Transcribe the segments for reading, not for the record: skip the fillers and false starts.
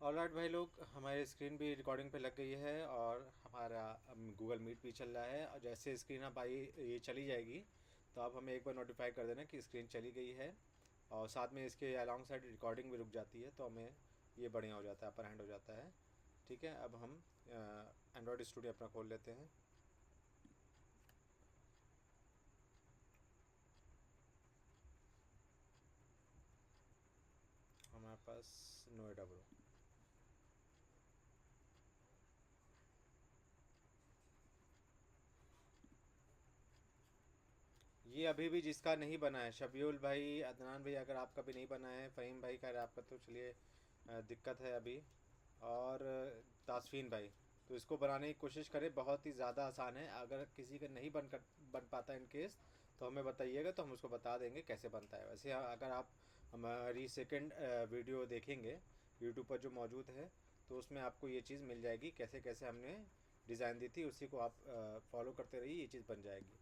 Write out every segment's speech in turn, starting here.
Alright भाई लोग, हमारी स्क्रीन भी रिकॉर्डिंग पे लग गई है और हमारा गूगल मीट भी चल रहा है। और जैसे स्क्रीन अब आई ये चली जाएगी तो आप हमें एक बार नोटिफाई कर देना कि स्क्रीन चली गई है। और साथ में इसके अलॉन्ग साइड रिकॉर्डिंग भी रुक जाती है तो हमें ये बढ़िया हो जाता है, अपर हैंड हो जाता है। ठीक है, अब हम एंड्रॉयड स्टूडियो अपना खोल लेते हैं। हमारे पास नोएडा ब्रो। ये अभी भी जिसका नहीं बना है, शबीउल भाई, अदनान भाई, अगर आपका भी नहीं बना है, फ़हीम भाई का आपका तो चलिए दिक्कत है अभी। और तासफीन भाई, तो इसको बनाने की कोशिश करें, बहुत ही ज़्यादा आसान है। अगर किसी का नहीं बन पाता इन केस तो हमें बताइएगा तो हम उसको बता देंगे कैसे बनता है। वैसे अगर आप हमारी सेकंड वीडियो देखेंगे यूट्यूब पर जो मौजूद है तो उसमें आपको ये चीज़ मिल जाएगी, कैसे कैसे हमने डिज़ाइन दी थी, उसी को आप फॉलो करते रहिए, ये चीज़ बन जाएगी।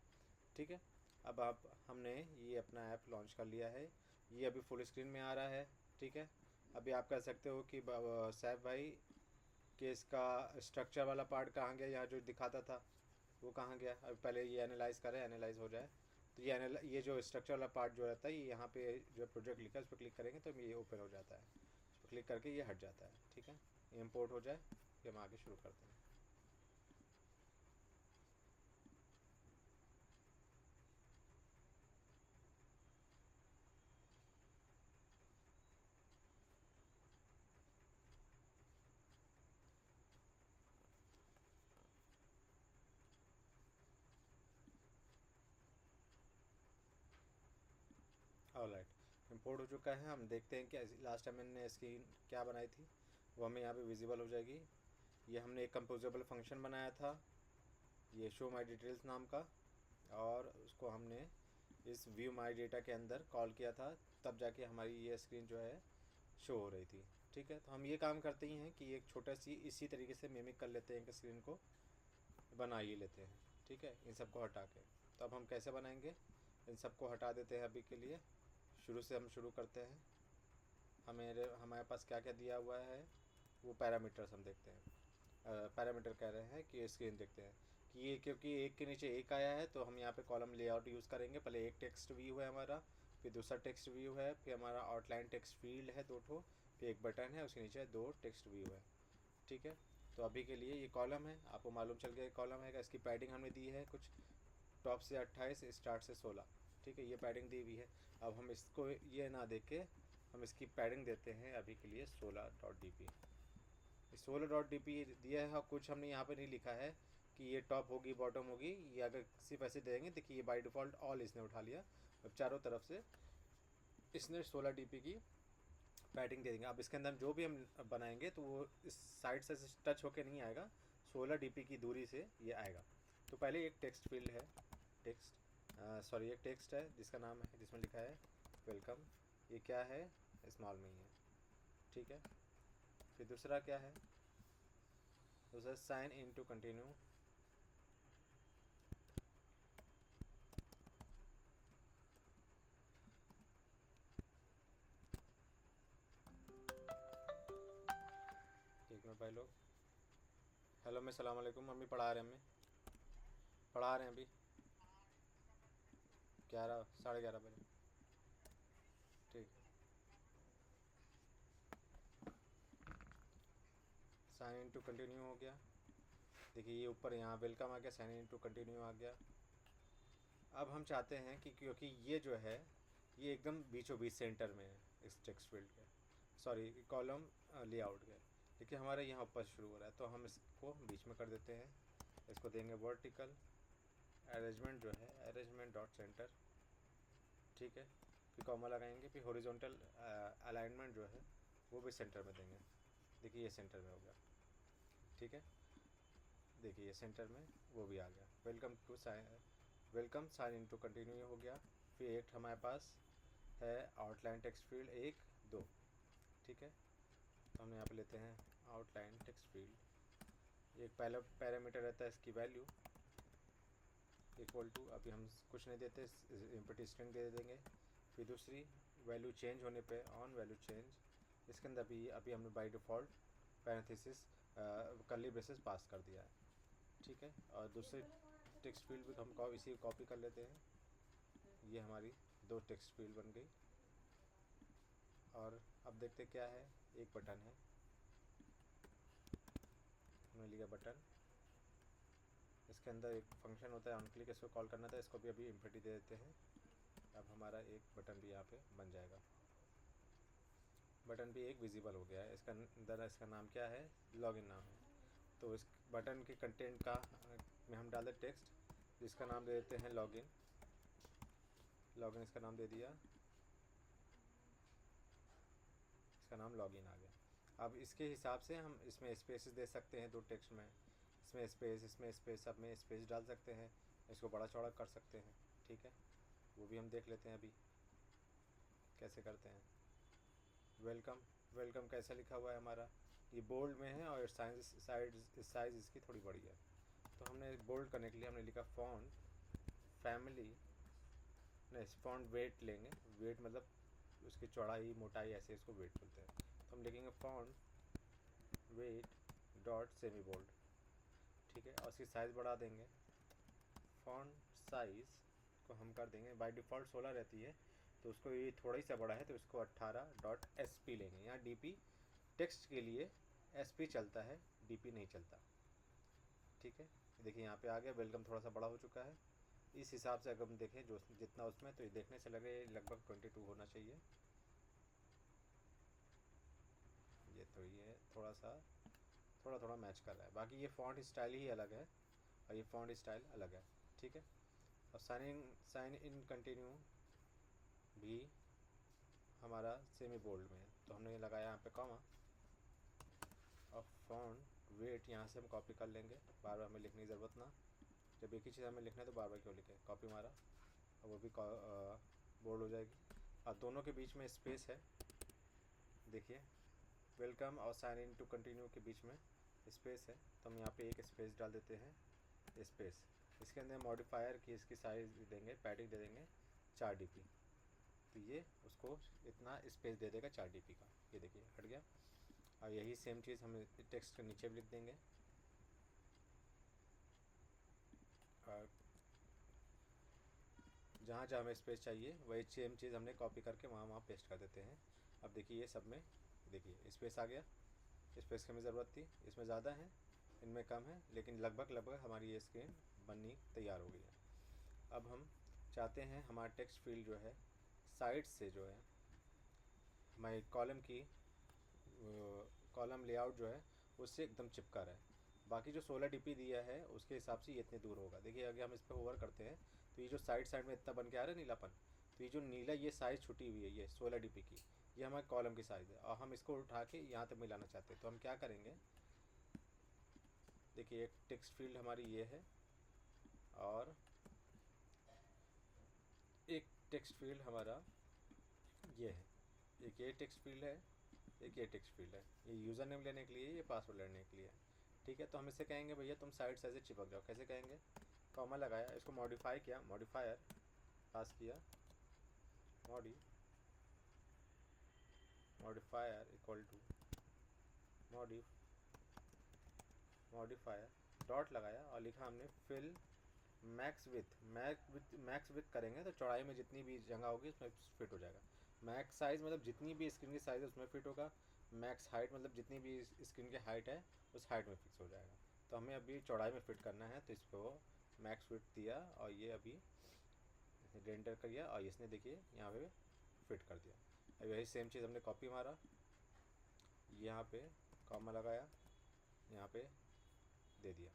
ठीक है, अब आप हमने ये अपना ऐप लॉन्च कर लिया है, ये अभी फुल स्क्रीन में आ रहा है। ठीक है, अभी आप कह सकते हो कि सैफ भाई कि इसका स्ट्रक्चर वाला पार्ट कहाँ गया, यहाँ जो दिखाता था वो कहाँ गया। अब पहले ये एनालाइज़ करें, एनालाइज हो जाए तो ये जो स्ट्रक्चर वाला पार्ट जो रहता है ये यहाँ पे जो प्रोजेक्ट लिखा है उस पर क्लिक करेंगे तो ये ओपन हो जाता है। उस पर क्लिक करके ये हट जाता है। ठीक है, ये इम्पोर्ट हो जाए फिर हम आगे शुरू करते हैं। ऑलराइट, इम्पोर्ट हो चुका है। हम देखते हैं कि लास्ट टाइम मैंने स्क्रीन क्या बनाई थी वो हमें यहाँ पे विजिबल हो जाएगी। ये हमने एक कंपोजेबल फंक्शन बनाया था, ये शो माई डिटेल्स नाम का, और उसको हमने इस व्यू माई डेटा के अंदर कॉल किया था, तब जाके हमारी ये स्क्रीन जो है शो हो रही थी। ठीक है, तो हम ये काम करते ही हैं कि एक छोटा सी इसी तरीके से मिमिक कर लेते हैं कि स्क्रीन को बना ही लेते हैं। ठीक है, इन सबको हटा के। तो अब हम कैसे बनाएंगे, इन सबको हटा देते हैं अभी के लिए। शुरू से हम शुरू करते हैं। हमारे पास क्या क्या दिया हुआ है वो पैरामीटर्स हम देखते हैं। पैरामीटर कह रहे हैं कि स्क्रीन देखते हैं कि ये, क्योंकि एक के नीचे एक आया है तो हम यहाँ पे कॉलम लेआउट यूज़ करेंगे। पहले एक टेक्स्ट व्यू है हमारा, फिर दूसरा टेक्स्ट व्यू है, फिर हमारा आउटलाइन टेक्स्ट फील्ड है दो ठो, फिर एक बटन है, उसके नीचे दो टेक्स्ट व्यू है। ठीक है, तो अभी के लिए ये कॉलम है, आपको मालूम चल गया कॉलम है। इसकी पैडिंग हमने दी है कुछ, टॉप से 28, स्टार्ट से 16। ठीक है, ये पैडिंग दी हुई है। अब हम इसको ये ना देख के हम इसकी पैडिंग देते हैं अभी के लिए 16.dp। 16.dp दिया है, और कुछ हमने यहाँ पे नहीं लिखा है कि ये टॉप होगी बॉटम होगी, ये अगर सिर्फ ऐसे देंगे। देखिए ये बाय डिफ़ॉल्ट ऑल इसने उठा लिया। अब चारों तरफ से इसने 16 dp की पैडिंग दे देंगे। अब इसके अंदर जो भी हम बनाएंगे तो वो इस साइड से टच होके नहीं आएगा, 16 dp की दूरी से ये आएगा। तो पहले एक टेक्स्ट फील्ड है, टेक्स्ट सॉरी एक टेक्स्ट है जिसका नाम है, जिसमें लिखा है वेलकम। ये क्या है, स्मॉल में ही है। ठीक है, फिर दूसरा क्या है, दूसरा साइन इन टू कंटिन्यू। एक मिनट भाई लोग, हेलो मैं सलाम वालेकुम, मम्मी पढ़ा रहे हैं, मम्मी पढ़ा रहे हैं अभी 11 11:30 बजे। ठीक, साइन इन टू कंटिन्यू हो गया। देखिए ये ऊपर यहाँ वेलकम आ गया, साइन इन टू कंटिन्यू आ गया। अब हम चाहते हैं कि क्योंकि ये जो है ये एकदम बीचों बीच सेंटर में है इस टेक्स्ट फील्ड के, सॉरी कॉलम लेआउट के। देखिए हमारे यहाँ ऊपर शुरू हो रहा है तो हम इसको बीच में कर देते हैं। इसको देंगे वर्टिकल अरेंजमेंट जो है, अरेंजमेंट डॉट सेंटर। ठीक है, फिर कॉमा लगाएंगे, फिर हॉरिजॉन्टल अलाइनमेंट जो है वो भी सेंटर में देंगे। देखिए ये सेंटर में हो गया। ठीक है, देखिए ये सेंटर में वो भी आ गया। Welcome sign in to continue हो गया। फिर एक हमारे पास है आउटलाइन टेक्स्ट फील्ड 1 2। ठीक है, तो हम यहाँ पे लेते हैं आउटलाइन टेक्स्ट फील्ड। एक पहला पैरामीटर रहता है इसकी वैल्यू इक्वल टू, अभी हम कुछ नहीं देते, एम्प्टी स्ट्रिंग दे देंगे। फिर दूसरी वैल्यू चेंज होने पे ऑन वैल्यू चेंज, इसके अंदर अभी हमने by default parenthesis curly braces pass कर दिया है, ठीक है। और दूसरे टेक्स्ट फील्ड भी हम इसी कॉपी कर लेते हैं। ये हमारी 2 टेक्स्ट फील्ड बन गई। और अब देखते क्या है, एक बटन है, हमने लिया बटन। इसके अंदर एक फंक्शन होता है ऑन क्लिक, इसको कॉल करना था, इसको भी अभी इम्प्लिटी दे देते हैं। अब हमारा एक बटन भी यहाँ पे बन जाएगा। बटन भी एक विजिबल हो गया है। इसका अंदर इसका नाम क्या है, लॉगिन नाम है। तो इस बटन के कंटेंट का में हम डाल दें टेक्स्ट, जिसका नाम दे देते हैं लॉगिन। लॉगिन इसका नाम दे दिया, इसका नाम लॉगिन आ गया। अब इसके हिसाब से हम इसमें स्पेसेस दे सकते हैं 2 टेक्स्ट में, इसमें स्पेस, सब में स्पेस डाल सकते हैं, इसको बड़ा चौड़ा कर सकते हैं, ठीक है। वो भी हम देख लेते हैं अभी कैसे करते हैं। वेलकम, वेलकम कैसा लिखा हुआ है हमारा, ये बोल्ड में है और साइज इसकी थोड़ी बड़ी है। तो हमने बोल्ड करने के लिए हमने लिखा फॉन्ट फैमिली, नहीं फॉन्ट वेट लेंगे, वेट मतलब उसकी चौड़ाई मोटाई ऐसे, इसको वेट बोलते हैं। तो हम लिखेंगे font weight dot semi bold, ठीक है। और उसकी साइज़ बढ़ा देंगे। फॉन्ट साइज़ को हम कर देंगे, बाय डिफ़ॉल्ट 16 रहती है, तो उसको ये थोड़ा ही सा बड़ा है तो इसको 18.sp लेंगे। यहाँ dp टेक्स्ट के लिए sp चलता है, dp नहीं चलता, ठीक है। देखिए यहाँ पे आ गया, वेलकम थोड़ा सा बड़ा हो चुका है। इस हिसाब से अगर हम देखें जो जितना उसमें, तो ये देखने से लगे लगभग 22 होना चाहिए। ये तो ये थोड़ा थोड़ा मैच कर रहा है। बाकी ये फ़ॉन्ट स्टाइल ही अलग है और ये फ़ॉन्ट स्टाइल अलग है, ठीक है। और साइन इन कंटिन्यू भी हमारा सेमी बोल्ड में है, तो हमने लगाया यहाँ पे कॉमा। और फॉन्ट वेट यहाँ से हम कॉपी कर लेंगे, बार बार हमें लिखने की ज़रूरत ना, जब एक ही चीज़ हमें लिखना है तो बार बार क्यों लिखें। कॉपी मारा और वो भी बोल्ड हो जाएगी। और दोनों के बीच में स्पेस है, देखिए वेलकम और साइन इन टू कंटिन्यू के बीच में स्पेस है, तो हम यहाँ पे एक स्पेस डाल देते हैं, स्पेस। इसके अंदर मॉडिफायर की इसकी साइज़ देंगे, पैडिंग दे देंगे 4 dp, तो ये उसको इतना स्पेस दे देगा 4 dp का। ये देखिए हट गया। और यही सेम चीज़ हम टेक्स्ट के नीचे भी लिख देंगे। और जहाँ जहाँ हमें स्पेस चाहिए वही सेम चीज़ हमने कॉपी करके वहाँ पेस्ट कर देते हैं। अब देखिए ये सब में देखिए स्पेस आ गया, स्पेस की हमें ज़रूरत थी, इसमें ज़्यादा है इनमें कम है, लेकिन लगभग हमारी ये स्क्रीन बननी तैयार हो गई है। अब हम चाहते हैं हमारा टेक्स्ट फील्ड जो है साइड से जो है हमारी कॉलम की कॉलम लेआउट जो है उससे एकदम चिपका रहा है। बाकी जो 16 dp दिया है उसके हिसाब से ये इतने दूर होगा। देखिए अगर हम इस पर ओवर करते हैं तो ये जो साइड में इतना बन के आ रहा है नीलापन, तो ये जो नीला ये साइज़ छुटी हुई है, ये 16 dp की, ये हमारे कॉलम की साइज़ है और हम इसको उठा के यहाँ तक मिलाना चाहते हैं। तो हम क्या करेंगे, देखिए एक टेक्स्ट फील्ड हमारी ये है और एक टेक्स्ट फील्ड हमारा ये है, एक ये टेक्स्ट फील्ड है, एक ये टेक्स्ट फील्ड है। ये यूज़र नेम लेने के लिए, ये पासवर्ड लेने के लिए है, ठीक है। तो हम इससे कहेंगे भैया तुम साइड से ऐसे चिपक जाओ। कैसे कहेंगे, कॉमा लगाया, इसको मॉडिफाई किया, मॉडिफायर पास किया, modifier equal to modifier dot लगाया और लिखा हमने फिल मैक्स विथ करेंगे तो चौड़ाई में जितनी भी जगह होगी उसमें फिट हो जाएगा। मैक्स साइज़ मतलब जितनी भी स्क्रीन की साइज़ है उसमें फिट होगा। मैक्स हाइट मतलब जितनी भी स्क्रीन की हाइट है उस हाइट में फिक्स हो जाएगा। तो हमें अभी चौड़ाई में फिट करना है, तो इसको मैक्स विथ दिया और ये अभी रेंडर कर दिया और इसने देखिए यहाँ पे फिट कर दिया। अब यही सेम चीज़ हमने कॉपी मारा, यहाँ पे कॉमा लगाया, यहाँ पे दे दिया।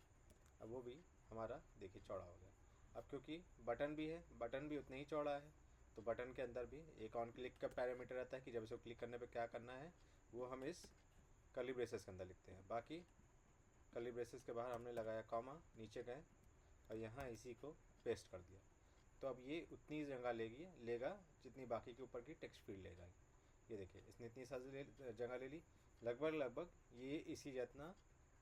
अब वो भी हमारा देखिए चौड़ा हो गया। अब क्योंकि बटन भी है, बटन भी उतना ही चौड़ा है, तो बटन के अंदर भी एक ऑन क्लिक का पैरामीटर रहता है कि जब इसको क्लिक करने पे क्या करना है, वो हम इस कर्ली ब्रेसेस के अंदर लिखते हैं। बाकी कर्ली ब्रेसेस के बाहर हमने लगाया कॉमा, नीचे गए और यहाँ इसी को पेस्ट कर दिया। तो अब ये उतनी जगह लेगा जितनी बाकी के ऊपर की टेक्स्ट फील्ड ले जाएगी। ये देखिए इसने इतनी सारी जगह ले ली, लगभग ये इसी जितना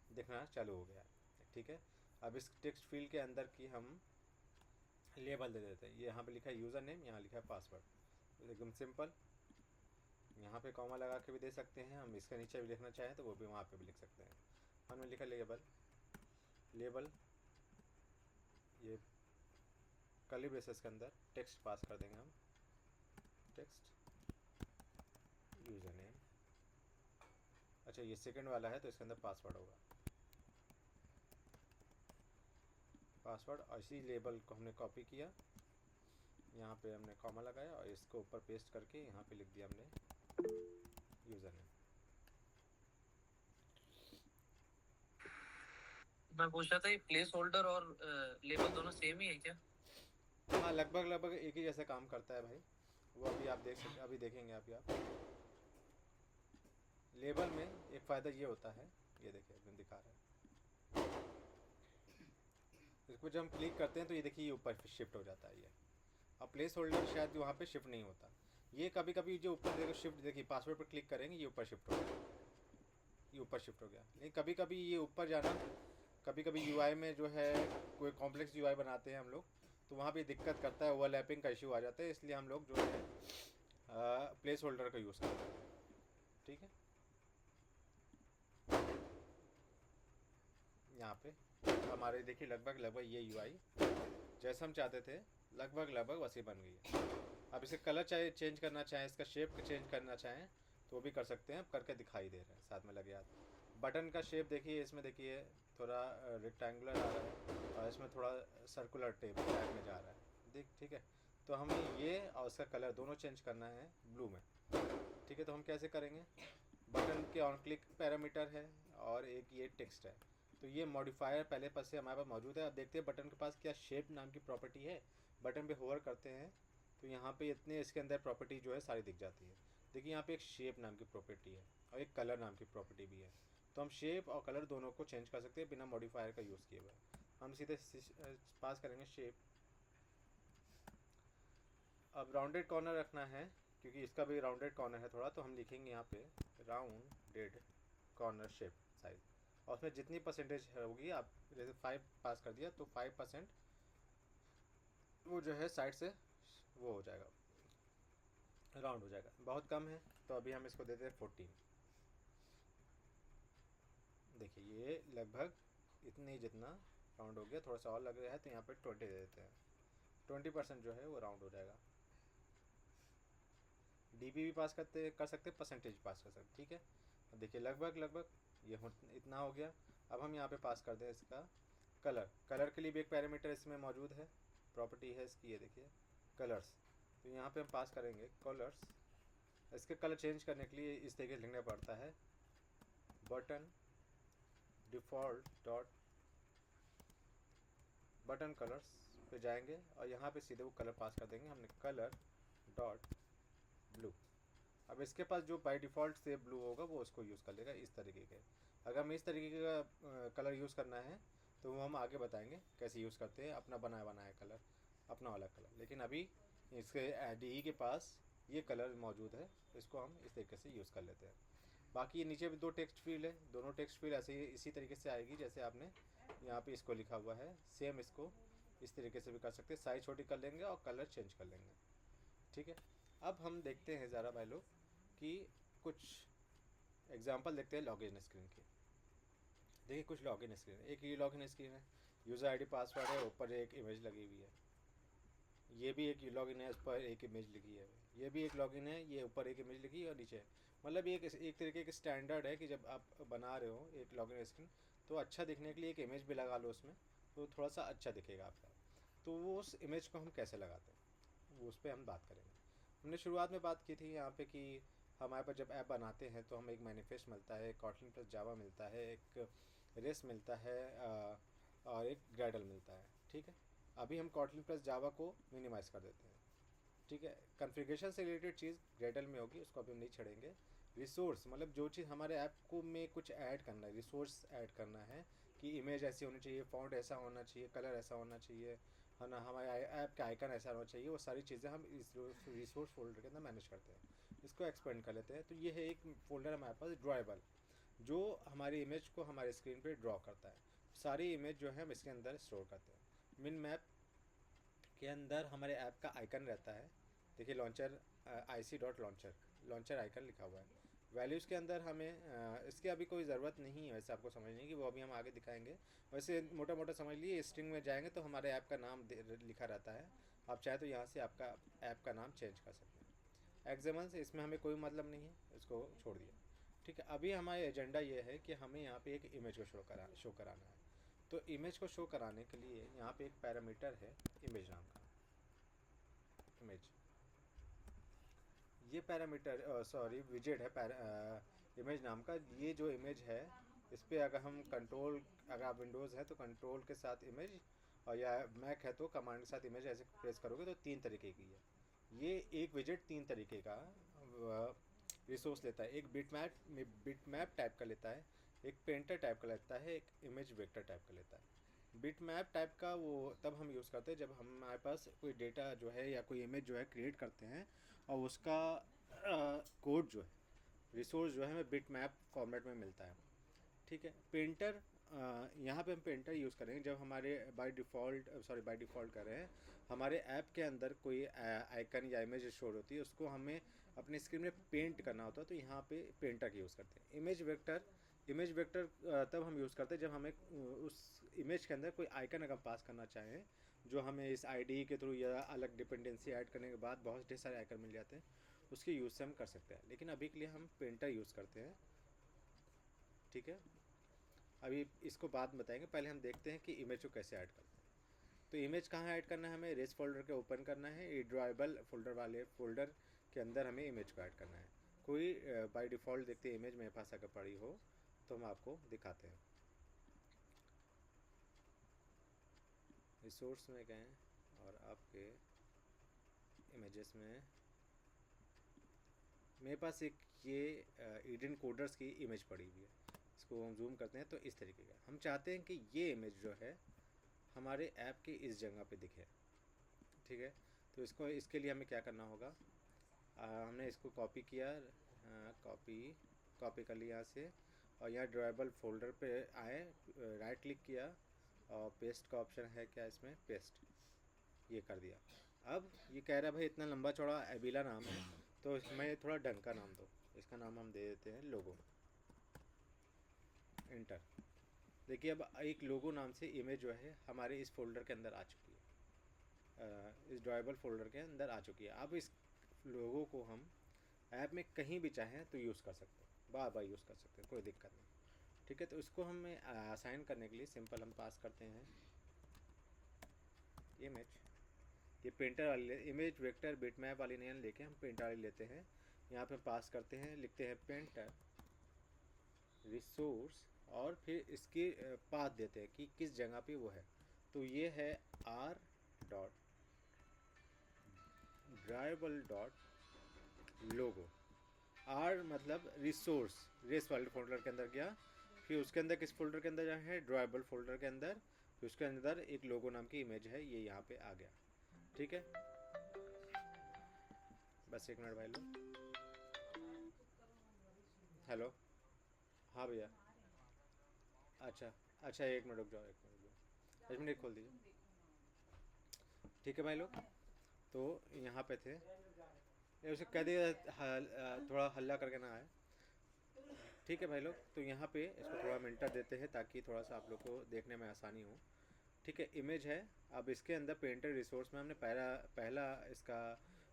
दिखना चालू हो गया है, ठीक है। अब इस टेक्स्ट फील्ड के अंदर की हम लेबल दे देते हैं। ये यहाँ पे लिखा है यूज़र नेम, यहाँ लिखा है पासवर्ड, एकदम सिंपल। यहाँ पे कॉमा लगा के भी दे सकते हैं हम, इसके नीचे भी लिखना चाहें तो वो भी वहाँ पे भी लिख सकते हैं। हमने लिखा लेबल, लेबल ये कर्ली ब्रेसेस के अंदर टेक्स्ट पास कर देंगे हम, टेक्स्ट यूज़र नेम। अच्छा ये सेकंड वाला है तो इसके अंदर पासवर्ड होगा, पासवर्ड। और इसी लेबल को हमने कॉपी किया, यहाँ पे हमने कॉमा लगाया और इसको ऊपर पेस्ट करके यहाँ पे लिख दिया हमने यूज़र नेम। मैं पूछ रहा था ये प्लेस होल्डर और लेबल दोनों सेम ही है क्या? हाँ लगभग लगभग एक ही जैसा काम करता है भाई, वो अभी आप देख सकते, अभी देखेंगे आप। लेबल में एक फ़ायदा ये होता है, ये देखिए मैं दिखा रहा है, इसको जब हम क्लिक करते हैं तो ये देखिए ये ऊपर शिफ्ट हो जाता है ये। अब प्लेस होल्डर शायद वहाँ पे शिफ्ट नहीं होता, ये कभी कभी जो ऊपर देखो शिफ्ट, देखिए पासवर्ड पर क्लिक करेंगे ये ऊपर शिफ्ट हो गया, ये ऊपर शिफ्ट हो गया। लेकिन कभी कभी ये ऊपर जाना, कभी कभी यूआई में जो है कोई कॉम्प्लेक्स यूआई बनाते हैं हम लोग, तो वहाँ पे दिक्कत करता है, ओवरलैपिंग का इशू आ जाता है, इसलिए हम लोग जो है प्लेस होल्डर का यूज़ करते हैं। ठीक है, यहाँ पे हमारे देखिए लगभग लगभग ये यूआई जैसा हम चाहते थे लगभग लगभग वैसे बन गई है। अब इसे कलर चाहे चेंज करना चाहें, इसका शेप चेंज करना चाहें तो वो भी कर सकते हैं, अब करके दिखाई दे रहे हैं साथ में लगे हाथ। बटन का शेप देखिए, इसमें देखिए थोड़ा रेक्टेंगुलर आ रहा है और इसमें थोड़ा सर्कुलर टाइप में जा रहा है, देख ठीक है। तो हमें ये और इसका कलर दोनों चेंज करना है ब्लू में। ठीक है, तो हम कैसे करेंगे, बटन के ऑन क्लिक पैरामीटर है और एक ये टेक्स्ट है, तो ये मॉडिफायर पहले पास से हमारे पास मौजूद है। अब देखते हैं बटन के पास क्या शेप नाम की प्रॉपर्टी है। बटन पे होवर करते हैं तो यहाँ पे इतने इसके अंदर प्रॉपर्टी जो है सारी दिख जाती है। देखिए यहाँ पे एक शेप नाम की प्रॉपर्टी है और एक कलर नाम की प्रॉपर्टी भी है, तो हम शेप और कलर दोनों को चेंज कर सकते हैं बिना मॉडिफायर का यूज़ किए हुए। हम सीधे पास करेंगे शेप। अब राउंडेड कॉर्नर रखना है क्योंकि इसका भी राउंडेड कॉर्नर है थोड़ा, तो हम लिखेंगे यहाँ पे राउंडेड कॉर्नर शेप साइज, और उसमें जितनी परसेंटेज होगी, आप जैसे 5 पास कर दिया तो 5% वो जो है साइड से वो हो जाएगा, राउंड हो जाएगा। बहुत कम है तो अभी हम इसको देते हैं 14। देखिए ये लगभग इतनी जितना राउंड हो गया, थोड़ा सा और लग रहा है तो यहाँ पे 20 दे देते हैं, 20% जो है वो राउंड हो जाएगा। डीबी भी पास कर सकते, परसेंटेज पास कर सकते। ठीक है, अब देखिए लगभग लगभग ये इतना हो गया। अब हम यहाँ पे पास कर दें इसका कलर। कलर के लिए भी एक पैरामीटर इसमें मौजूद है, प्रॉपर्टी है इसकी, ये देखिए कलर्स। तो यहाँ पे हम पास करेंगे कलर्स। इसके कलर चेंज करने के लिए इस तरीके से लिखना पड़ता है, button default dot button colours पे जाएंगे और यहाँ पे सीधे वो कलर पास कर देंगे हमने, कलर डॉट ब्लू। अब इसके पास जो बाय डिफ़ॉल्ट से ब्लू होगा वो उसको यूज़ कर लेगा इस तरीके के। अगर हमें इस तरीके का कलर यूज़ करना है तो वो हम आगे बताएंगे कैसे यूज़ करते हैं, अपना बनाया बनाया कलर, अपना वाला कलर। लेकिन अभी इसके डी के पास ये कलर मौजूद है, इसको हम इस तरीके से यूज़ कर लेते हैं। बाकी ये नीचे भी 2 टेक्स्ट फील्ड है, दोनों टेक्स्ट फील्ड ऐसे ही इसी तरीके से आएगी जैसे आपने यहाँ पे इसको लिखा हुआ है, सेम इसको इस तरीके से भी कर सकते हैं। साइज छोटी कर लेंगे और कलर चेंज कर लेंगे। ठीक है, अब हम देखते हैं ज़रा भाई लोग कि कुछ एग्जांपल देखते हैं लॉगिन स्क्रीन की। देखिए कुछ लॉगिन स्क्रीन, एक ये लॉगिन स्क्रीन है, यूज़र आईडी पासवर्ड है, ऊपर एक इमेज लगी हुई है। ये भी एक लॉगिन है, उस पर एक इमेज लिखी है। ये भी एक लॉगिन है, ये ऊपर एक इमेज लिखी है और नीचे, मतलब एक तरीके के स्टैंडर्ड है कि जब आप बना रहे हो एक लॉगिन स्क्रीन तो अच्छा दिखने के लिए एक इमेज भी लगा लो उसमें, तो थोड़ा सा अच्छा दिखेगा आपका। तो वो उस इमेज को हम कैसे लगाते हैं वो उस पर हम बात करेंगे। हमने शुरुआत में बात की थी यहाँ पे कि हमारे पास जब ऐप बनाते हैं तो हमें एक मैनिफेस्ट मिलता है, कॉटलिन प्लस जावा मिलता है, एक रेस मिलता है और एक ग्रेडल मिलता है। ठीक है, अभी हम कॉटलिन प्लस जावा को मिनिमाइज़ कर देते हैं। ठीक है, कॉन्फ़िगरेशन से रिलेटेड चीज़ ग्रेडल में होगी, उसको अभी हम नहीं छेड़ेंगे। रिसोर्स मतलब जो चीज़ हमारे ऐप को में कुछ ऐड करना है, रिसोर्स ऐड करना है कि इमेज ऐसी होनी चाहिए, फ़ॉन्ट ऐसा होना चाहिए, कलर ऐसा होना चाहिए, है ना, हमारे ऐप का आइकन ऐसा होना चाहिए, वो सारी चीज़ें हम इस रिसोर्स फोल्डर के अंदर मैनेज करते हैं। इसको एक्सपेंड कर लेते हैं। तो ये है एक फ़ोल्डर हमारे पास ड्रॉएबल, जो हमारी इमेज को हमारे स्क्रीन पे ड्रॉ करता है। सारी इमेज जो है हम इसके अंदर स्टोर करते हैं। मिन मैप के अंदर हमारे ऐप का आइकन रहता है। देखिए launcher IC dot launcher launcher icon लिखा हुआ है। वैल्यूज़ के अंदर हमें इसकी अभी कोई ज़रूरत नहीं है वैसे आपको समझने की, वो अभी हम आगे दिखाएंगे। वैसे मोटा मोटा समझ लिए, स्ट्रिंग में जाएंगे तो हमारे ऐप का नाम लिखा रहता है, आप चाहे तो यहाँ से आपका ऐप का नाम चेंज कर सकते हैं। एग्जाम्पल से इसमें हमें कोई मतलब नहीं है, इसको छोड़ दिया। ठीक है, अभी हमारा एजेंडा ये है कि हमें यहाँ पे एक इमेज को शो कराना है। तो इमेज को शो कराने के लिए यहाँ पे एक पैरामीटर है इमेज नाम का, इमेज। ये पैरामीटर सॉरी विजेट है इमेज नाम का। ये जो इमेज है इस पर अगर हम कंट्रोल, अगर आप विंडोज़ है तो कंट्रोल के साथ इमेज, और या मैक है तो कमांड के साथ इमेज ऐसे प्रेस करोगे तो 3 तरीके की है। ये एक विजेट 3 तरीके का रिसोर्स लेता है। एक बिटमैप टाइप का लेता है, एक पेंटर टाइप का लेता है, एक इमेज वेक्टर टाइप का लेता है। बिटमैप टाइप का वो तब हम यूज़ करते हैं जब हमारे पास कोई डेटा जो है या कोई इमेज जो है क्रिएट करते हैं और उसका कोड जो है, रिसोर्स जो है हमें बिटमैप फॉर्मेट में मिलता है। ठीक है, पेंटर यहाँ पे हम पेंटर यूज़ करेंगे जब हमारे बाय डिफ़ॉल्ट कर रहे हैं, हमारे ऐप के अंदर कोई आइकन या इमेज शोर होती है, उसको हमें अपने स्क्रीन में पेंट करना होता है, तो यहाँ पे पेंटर का यूज़ करते हैं। इमेज वेक्टर तब हम यूज़ करते हैं जब हमें उस इमेज के अंदर कोई आइकन अगर पास करना चाहें, जो हमें इस आईडी के थ्रू या अलग डिपेंडेंसी ऐड करने के बाद बहुत ढेर सारे आइकन मिल जाते हैं, उसके यूज़ से हम कर सकते हैं। लेकिन अभी के लिए हम पेंटर यूज़ करते हैं। ठीक है, अभी इसको बाद में बताएंगे, पहले हम देखते हैं कि इमेज को कैसे ऐड करते हैं। तो इमेज कहाँ ऐड करना है, हमें रेस फोल्डर के ओपन करना है, ये ड्राइबल फोल्डर वाले फोल्डर के अंदर हमें इमेज को ऐड करना है। कोई बाय डिफ़ॉल्ट देखते हैं इमेज मेरे पास अगर पड़ी हो तो हम आपको दिखाते हैं। रिसोर्स में गए और आपके इमेजेस में मेरे पास एक ये ईडन कोडर्स की इमेज पड़ी हुई है। इसको हम जूम करते हैं तो इस तरीके का हम चाहते हैं कि ये इमेज जो है हमारे ऐप के इस जगह पे दिखे। ठीक है, तो इसके लिए हमें क्या करना होगा, हमने इसको कॉपी किया, कॉपी कर लिया यहाँ से, और यहाँ ड्राइबल फोल्डर पे आए, राइट क्लिक किया और पेस्ट का ऑप्शन है क्या इसमें, पेस्ट, ये कर दिया। अब ये कह रहा है भाई इतना लंबा चौड़ा एबिला नाम है, तो इसमें थोड़ा ढंग का नाम दो। इसका नाम हम दे देते हैं लोगो, इंटर। देखिए अब एक लोगो नाम से इमेज जो है हमारे इस फोल्डर के अंदर आ चुकी है, इस ड्राइबल फोल्डर के अंदर आ चुकी है। अब इस लोगो को हम ऐप में कहीं भी चाहें तो यूज़ कर सकते हैं, बार बार यूज़ कर सकते हैं, कोई दिक्कत नहीं। ठीक है, तो इसको हमें असाइन करने के लिए सिंपल हम पास करते हैं इमेज, ये पेंटर वाली इमेज वेक्टर बिटमैप वाली नहीं लेके हम पेंटर वाली लेते हैं। यहाँ पे पास करते हैं, लिखते हैं पेंटर रिसोर्स, और फिर इसकी पाथ देते हैं कि किस जगह पे वो है। तो ये है R dot drawable dot logo. R मतलब रिसोर्स, रेस वाले फोल्डर के अंदर गया, फिर उसके अंदर किस फोल्डर के अंदर है, ड्राइबल फोल्डर के अंदर, फिर उसके अंदर एक लोगो नाम की इमेज है, ये यहाँ पे आ गया। ठीक है, बस एक मिनट भाई लो। हेलो, हाँ भैया, अच्छा अच्छा, एक मिनट रुक जाओ, एक मिनट रुक जाओ, 5 मिनट खोल दीजिए। ठीक है भाई लोग, तो यहाँ पे थे, ये उसे कह दिया थोड़ा हल्ला करके ना आए। ठीक है भाई लोग, तो यहाँ पे इसको थोड़ा मिनटर देते हैं ताकि थोड़ा सा आप लोग को देखने में आसानी हो। ठीक है, इमेज है, अब इसके अंदर पेंटर रिसोर्स में हमने पहला इसका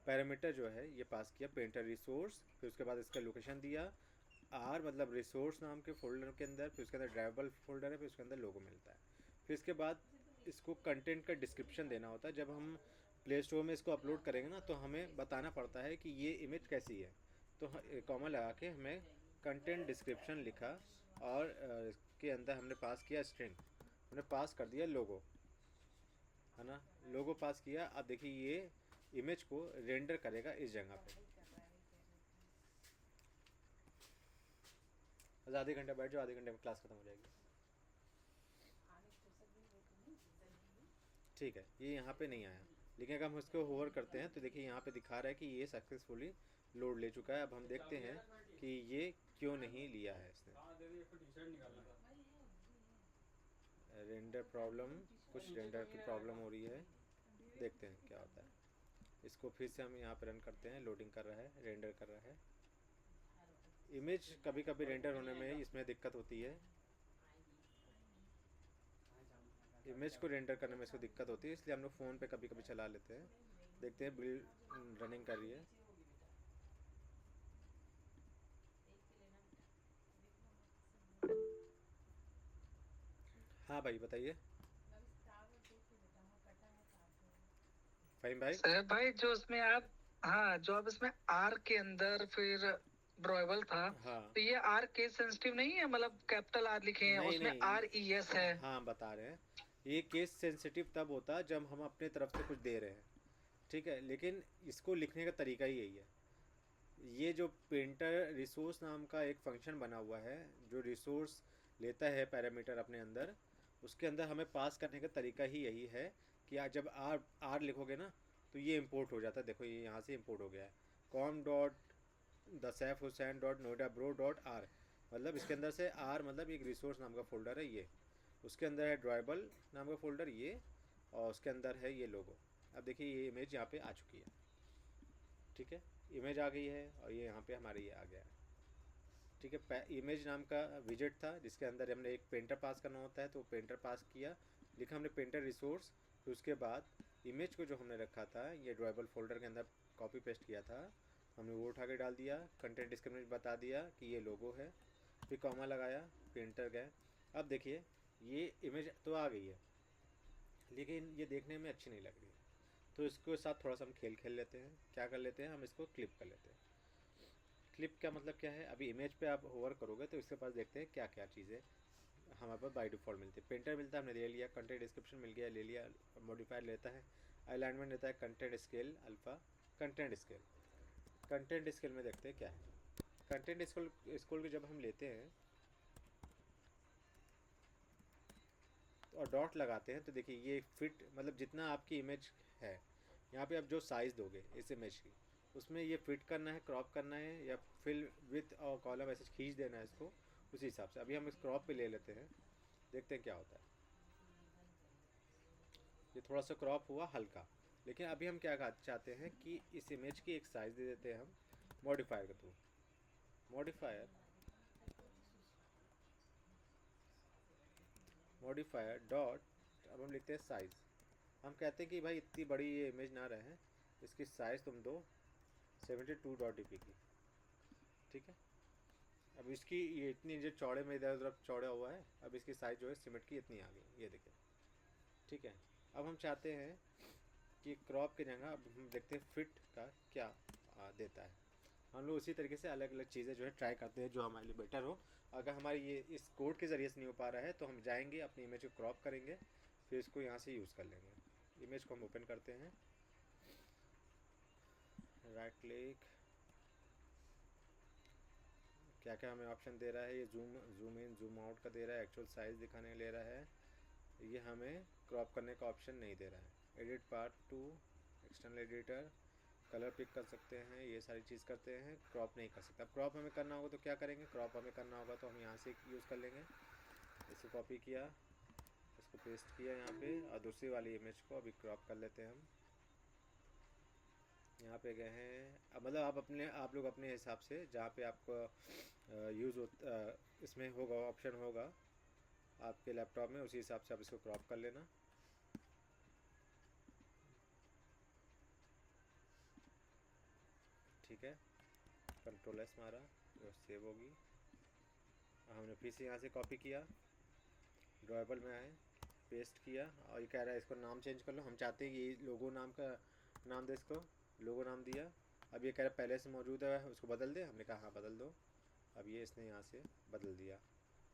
पैरामीटर जो है ये पास किया, पेंटर रिसोर्स, फिर उसके बाद इसका लोकेशन दिया, आर मतलब रिसोर्स नाम के फोल्डर के अंदर, फिर उसके अंदर ड्राइवेबल फोल्डर है, फिर उसके अंदर लोगो मिलता है। फिर इसके बाद इसको कंटेंट का डिस्क्रिप्शन देना होता है। जब हम प्ले स्टोर में इसको अपलोड करेंगे ना तो हमें बताना पड़ता है कि ये इमेज कैसी है, तो कॉमा लगा के हमें कंटेंट डिस्क्रिप्शन लिखा, और इसके अंदर हमने पास किया स्ट्रिंग, हमने पास कर दिया लोगो, है ना, लोगो पास किया। अब देखिए ये इमेज को रेंडर करेगा इस जगह पे। बस आधे घंटे बैठ जाओ, आधे घंटे में क्लास खत्म हो जाएगी। ठीक है, ये यहाँ पे नहीं आया, लेकिन अगर हम इसको होवर करते हैं तो देखिए यहाँ पे दिखा रहा है कि ये सक्सेसफुली लोड ले चुका है। अब हम देखते हैं कि ये क्यों नहीं लिया है इसने, रेंडर प्रॉब्लम, कुछ रेंडर की प्रॉब्लम हो रही है, देखते हैं क्या होता है। इसको फिर से हम यहाँ पे रन करते हैं, लोडिंग कर रहा है, रेंडर कर रहा है। इमेज कभी कभी रेंडर होने में इसमें दिक्कत होती है, इमेज को रेंडर करने में इसको दिक्कत होती है, इसलिए हम लोग फ़ोन पे कभी कभी चला लेते हैं। देखते हैं बिल्ड रनिंग कर रही है। हाँ भाई बताइए। फ़हीम भाई। सैफ भाई जो उसमें आप, हाँ जो आप इसमें आर के अंदर फिर ड्रॉएबल था, हाँ तो ये आर केस सेंसिटिव नहीं है? मतलब कैपिटल आर लिखे हैं, नहीं उसमें नहीं, आर ई एस है। हाँ बता रहे हैं, ये केस सेंसिटिव तब होता है जब हम अपने तरफ से कुछ दे रहे हैं, ठीक है, लेकिन इसको लिखने का तरीका ही यही है। ये जो पेंटर रिसोर्स नाम का एक फंक्शन बना हुआ है, जो रिसोर्स लेता है पैरामीटर अपने अंदर, उसके अंदर हमें पास करने का तरीका ही यही है कि आज जब आर आर लिखोगे ना तो ये इंपोर्ट हो जाता है। देखो ये यहाँ से इंपोर्ट हो गया है, com dot the Saif Hussain dot Noida bro dot are, मतलब इसके अंदर से आर मतलब एक रिसोर्स नाम का फोल्डर है ये, उसके अंदर है ड्राइबल नाम का फोल्डर ये, और उसके अंदर है ये लोगो। अब देखिए ये इमेज यहाँ पे आ चुकी है, ठीक है, इमेज आ गई है और ये यहाँ पे हमारे ये आ गया है, ठीक है। इमेज नाम का विजेट था जिसके अंदर हमने एक पेंटर पास करना होता है, तो पेंटर पास किया, लिखा हमने पेंटर रिसोर्स, फिर उसके बाद इमेज को जो हमने रखा था ये ड्राइबल फोल्डर के अंदर कॉपी पेस्ट किया था, हमने वो उठा के डाल दिया, कंटेंट डिस्क्रिप्टर बता दिया कि ये लोगो है, फिर कॉमा लगाया, पेंटर गए। अब देखिए ये इमेज तो आ गई है, लेकिन ये देखने में अच्छी नहीं लग रही है, तो इसके साथ थोड़ा सा हम खेल खेल लेते हैं। क्या कर लेते हैं, हम इसको क्लिप कर लेते हैं। क्लिप का मतलब क्या है, अभी इमेज पे आप होवर करोगे तो इसके पास देखते हैं क्या क्या चीज़ें हमारे पास बाई डिफ़ॉल्ट मिलती है। पेंटर मिलता है, हमने ले लिया, कंटेंट डिस्क्रिप्शन मिल गया, ले लिया, मॉडिफायर लेता है, अलाइनमेंट लेता है, content scale alpha, content scale, content scale में देखते हैं क्या है। कंटेंट स्केल स्केल को जब हम लेते हैं और डॉट लगाते हैं तो देखिए ये फिट, मतलब जितना आपकी इमेज है यहाँ पे आप जो साइज़ दोगे इस इमेज की, उसमें ये फिट करना है, क्रॉप करना है, या फिल विथ और कॉलम ऐसे खींच देना है इसको, उसी हिसाब से। अभी हम इस क्रॉप पे ले लेते हैं, देखते हैं क्या होता है। ये थोड़ा सा क्रॉप हुआ हल्का, लेकिन अभी हम क्या चाहते हैं कि इस इमेज की एक साइज़ दे देते हैं हम मॉडिफायर के थ्रू। मॉडिफायर मॉडिफायर डॉट, अब हम लिखते हैं साइज़, हम कहते हैं कि भाई इतनी बड़ी ये इमेज ना रहे, इसकी साइज़ तुम दो 72.dp की, ठीक है। अब इसकी ये इतनी जो चौड़े में इधर उधर चौड़ा हुआ है, अब इसकी साइज़ जो है सिमेंट की इतनी आ गई, ये देखिए, ठीक है। अब हम चाहते हैं कि क्रॉप की जगह अब हम देखते हैं फिट का क्या देता है। हम लोग उसी तरीके से अलग अलग चीज़ें जो है ट्राई करते हैं जो हमारे लिए बेटर हो। अगर हमारी ये इस कोड के ज़रिए से नहीं हो पा रहा है तो हम जाएंगे अपनी इमेज को क्रॉप करेंगे, फिर इसको यहाँ से यूज़ कर लेंगे। इमेज को हम ओपन करते हैं, राइट क्लिक, क्या क्या हमें ऑप्शन दे रहा है, ये जूम इन जूम आउट का दे रहा है, एक्चुअल साइज़ दिखाने ले रहा है, ये हमें क्रॉप करने का ऑप्शन नहीं दे रहा है। Edit part two, external editor, colour pick कर सकते हैं, ये सारी चीज़ करते हैं, क्रॉप नहीं कर सकता। क्रॉप हमें करना होगा तो क्या करेंगे, क्रॉप हमें करना होगा तो हम यहाँ से यूज़ कर लेंगे, इसको कॉपी किया, इसको पेस्ट किया यहाँ पे, और दूसरी वाली इमेज को अभी क्रॉप कर लेते हैं हम। यहाँ पे गए हैं, अब मतलब आप लोग अपने हिसाब से जहाँ पे आपको यूज़ हो इसमें होगा ऑप्शन होगा आपके लैपटॉप में, उसी हिसाब से आप इसको क्रॉप कर लेना। ठीक है, कंट्रोल एस मारा, वो सेव होगी। हमने फिर से यहाँ से कॉपी किया, ड्रॉएबल में आए, पेस्ट किया, और ये कह रहा है इसको नाम चेंज कर लो, हम चाहते हैं कि ये लोगो नाम का नाम दे, इसको लोगो नाम दिया। अब ये कह रहा है पहले से मौजूद है उसको बदल दे, हमने कहा हाँ बदल दो। अब ये इसने यहाँ से बदल दिया।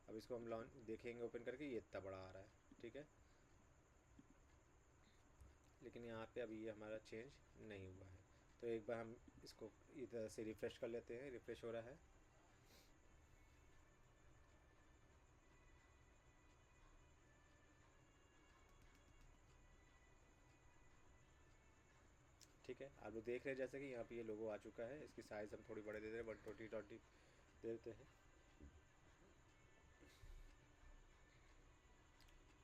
अब इसको हम लॉन्च देखेंगे ओपन करके, ये इतना बड़ा आ रहा है, ठीक है, लेकिन यहाँ पे अभी ये हमारा चेंज नहीं हुआ है। तो एक बार हम इसको इधर से रिफ़्रेश कर लेते हैं, रिफ़्रेश हो रहा है। ठीक है, आप लोग देख रहे हैं जैसे कि यहाँ पे ये लोगो आ चुका है, इसकी साइज़ हम थोड़ी बड़े दे दे रहे हैं, 120 दे देते हैं,